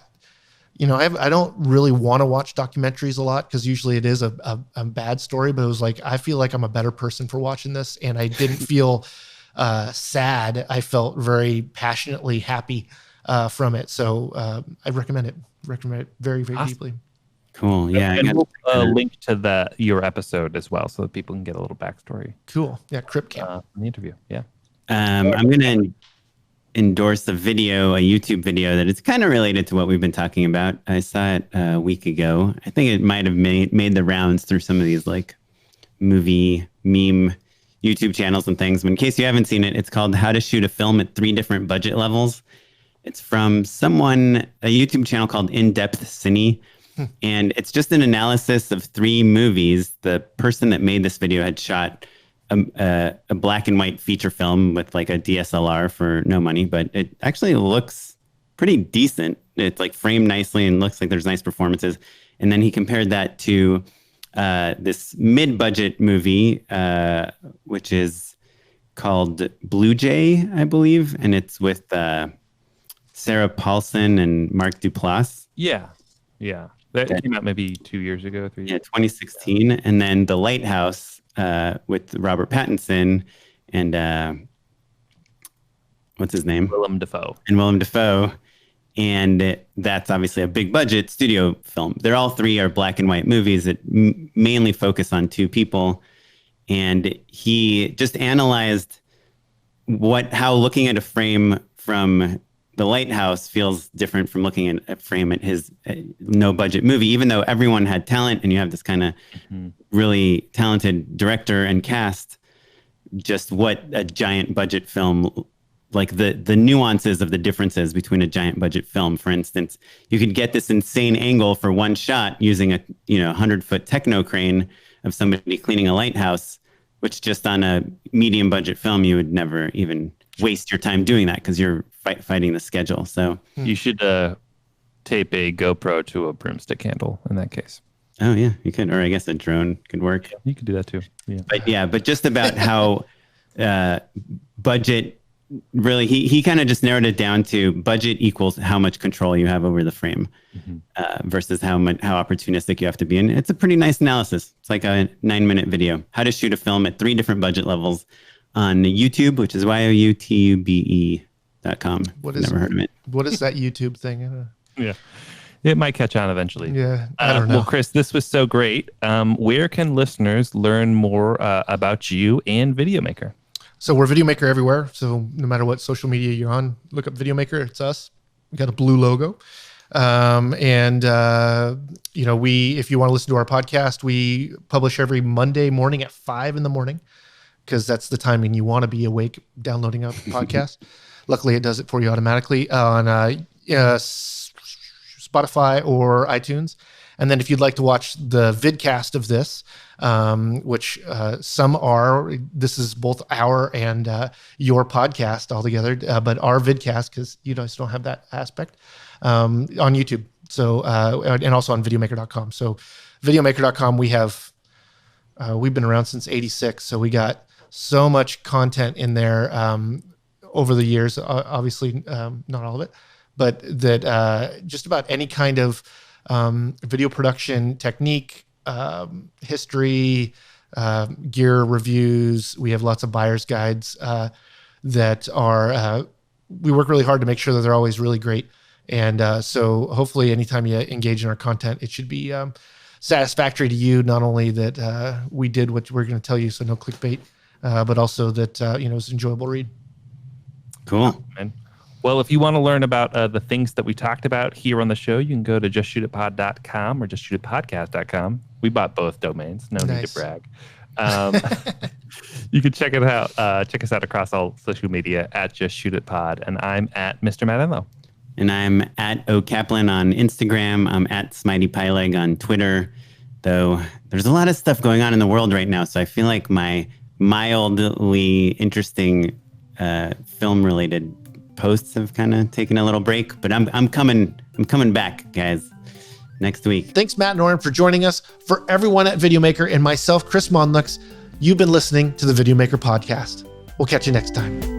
don't really want to watch documentaries a lot, because usually it is a bad story, but it was like, I feel like I'm a better person for watching this. And I didn't feel sad. I felt very passionately happy from it. So I recommend it very, very Awesome. deeply. Cool. Yeah. And we'll link to your episode as well, so that people can get a little backstory. Cool. Yeah. Crypt Camp. In the interview. Yeah. I'm going to endorse a YouTube video that is kind of related to what we've been talking about. I saw it a week ago. I think it might have made the rounds through some of these like movie meme YouTube channels and things. But in case you haven't seen it, it's called How to Shoot a Film at 3 Different Budget Levels. It's from a YouTube channel called In-Depth Cine. And it's just an analysis of 3 movies. The person that made this video had shot a black and white feature film with like a DSLR for no money, but it actually looks pretty decent. It's like framed nicely and looks like there's nice performances. And then he compared that to this mid-budget movie, which is called Blue Jay, I believe. And it's with Sarah Paulson and Mark Duplass. Yeah. That came out maybe 2 years ago, 3 years. Yeah, 2016. And then The Lighthouse with Robert Pattinson and what's his name? Willem Dafoe. And that's obviously a big budget studio film. They're all 3 are black and white movies that mainly focus on 2 people. And he just analyzed how looking at a frame from The Lighthouse feels different from looking at a frame at his no budget movie, even though everyone had talent and you have this kind of really talented director and cast. Just what a giant budget film, like the nuances of the differences between a giant budget film. For instance, you could get this insane angle for one shot using a 100-foot techno crane of somebody cleaning a lighthouse, which just on a medium budget film you would never even waste your time doing that, because you're fighting the schedule. So you should tape a GoPro to a broomstick handle in that case. Oh yeah, you could, or I guess a drone could work. You could do that too. Yeah. But just about how budget really, he kind of just narrowed it down to budget equals how much control you have over the frame versus how opportunistic you have to be. And it's a pretty nice analysis. It's like a 9-minute video. How to shoot a film at 3 different budget levels on YouTube, which is youtube.com. Never heard of it. What is that YouTube thing? Yeah. It might catch on eventually. Yeah, I don't know. Well, Chris, this was so great. Where can listeners learn more about you and Videomaker? So we're Videomaker everywhere. So no matter what social media you're on, look up Videomaker. It's us. We got a blue logo. If you want to listen to our podcast, we publish every Monday morning at 5 a.m, because that's the timing you want to be awake downloading a podcast. Luckily, it does it for you automatically on Spotify or iTunes. And then if you'd like to watch the vidcast of this, which this is both our and your podcast all together, but our vidcast, because you guys don't have that aspect, on YouTube. So, and also on videomaker.com. So videomaker.com, we've been around since 86. So we got so much content in there over the years, obviously not all of it, but that just about any kind of video production technique, history, gear reviews. We have lots of buyer's guides that are, we work really hard to make sure that they're always really great. And so hopefully anytime you engage in our content, it should be satisfactory to you, not only that we did what we're going to tell you, so no clickbait, but also that, it's an enjoyable read. Cool. Well, if you want to learn about the things that we talked about here on the show, you can go to justshootitpod.com or justshootitpodcast.com. We bought both domains. No need to brag. You can check it out. Check us out across all social media at justshootitpod. And I'm at Mr. Matt Enlow. And I'm at Kaplan on Instagram. I'm at SmiteyPyleg on Twitter. Though there's a lot of stuff going on in the world right now, so I feel like my mildly interesting film-related posts have kind of taken a little break, but I'm coming back, guys. next week. Thanks, Matt and Oren, for joining us. For everyone at Videomaker and myself, Chris Monlux, you've been listening to the Videomaker podcast. We'll catch you next time.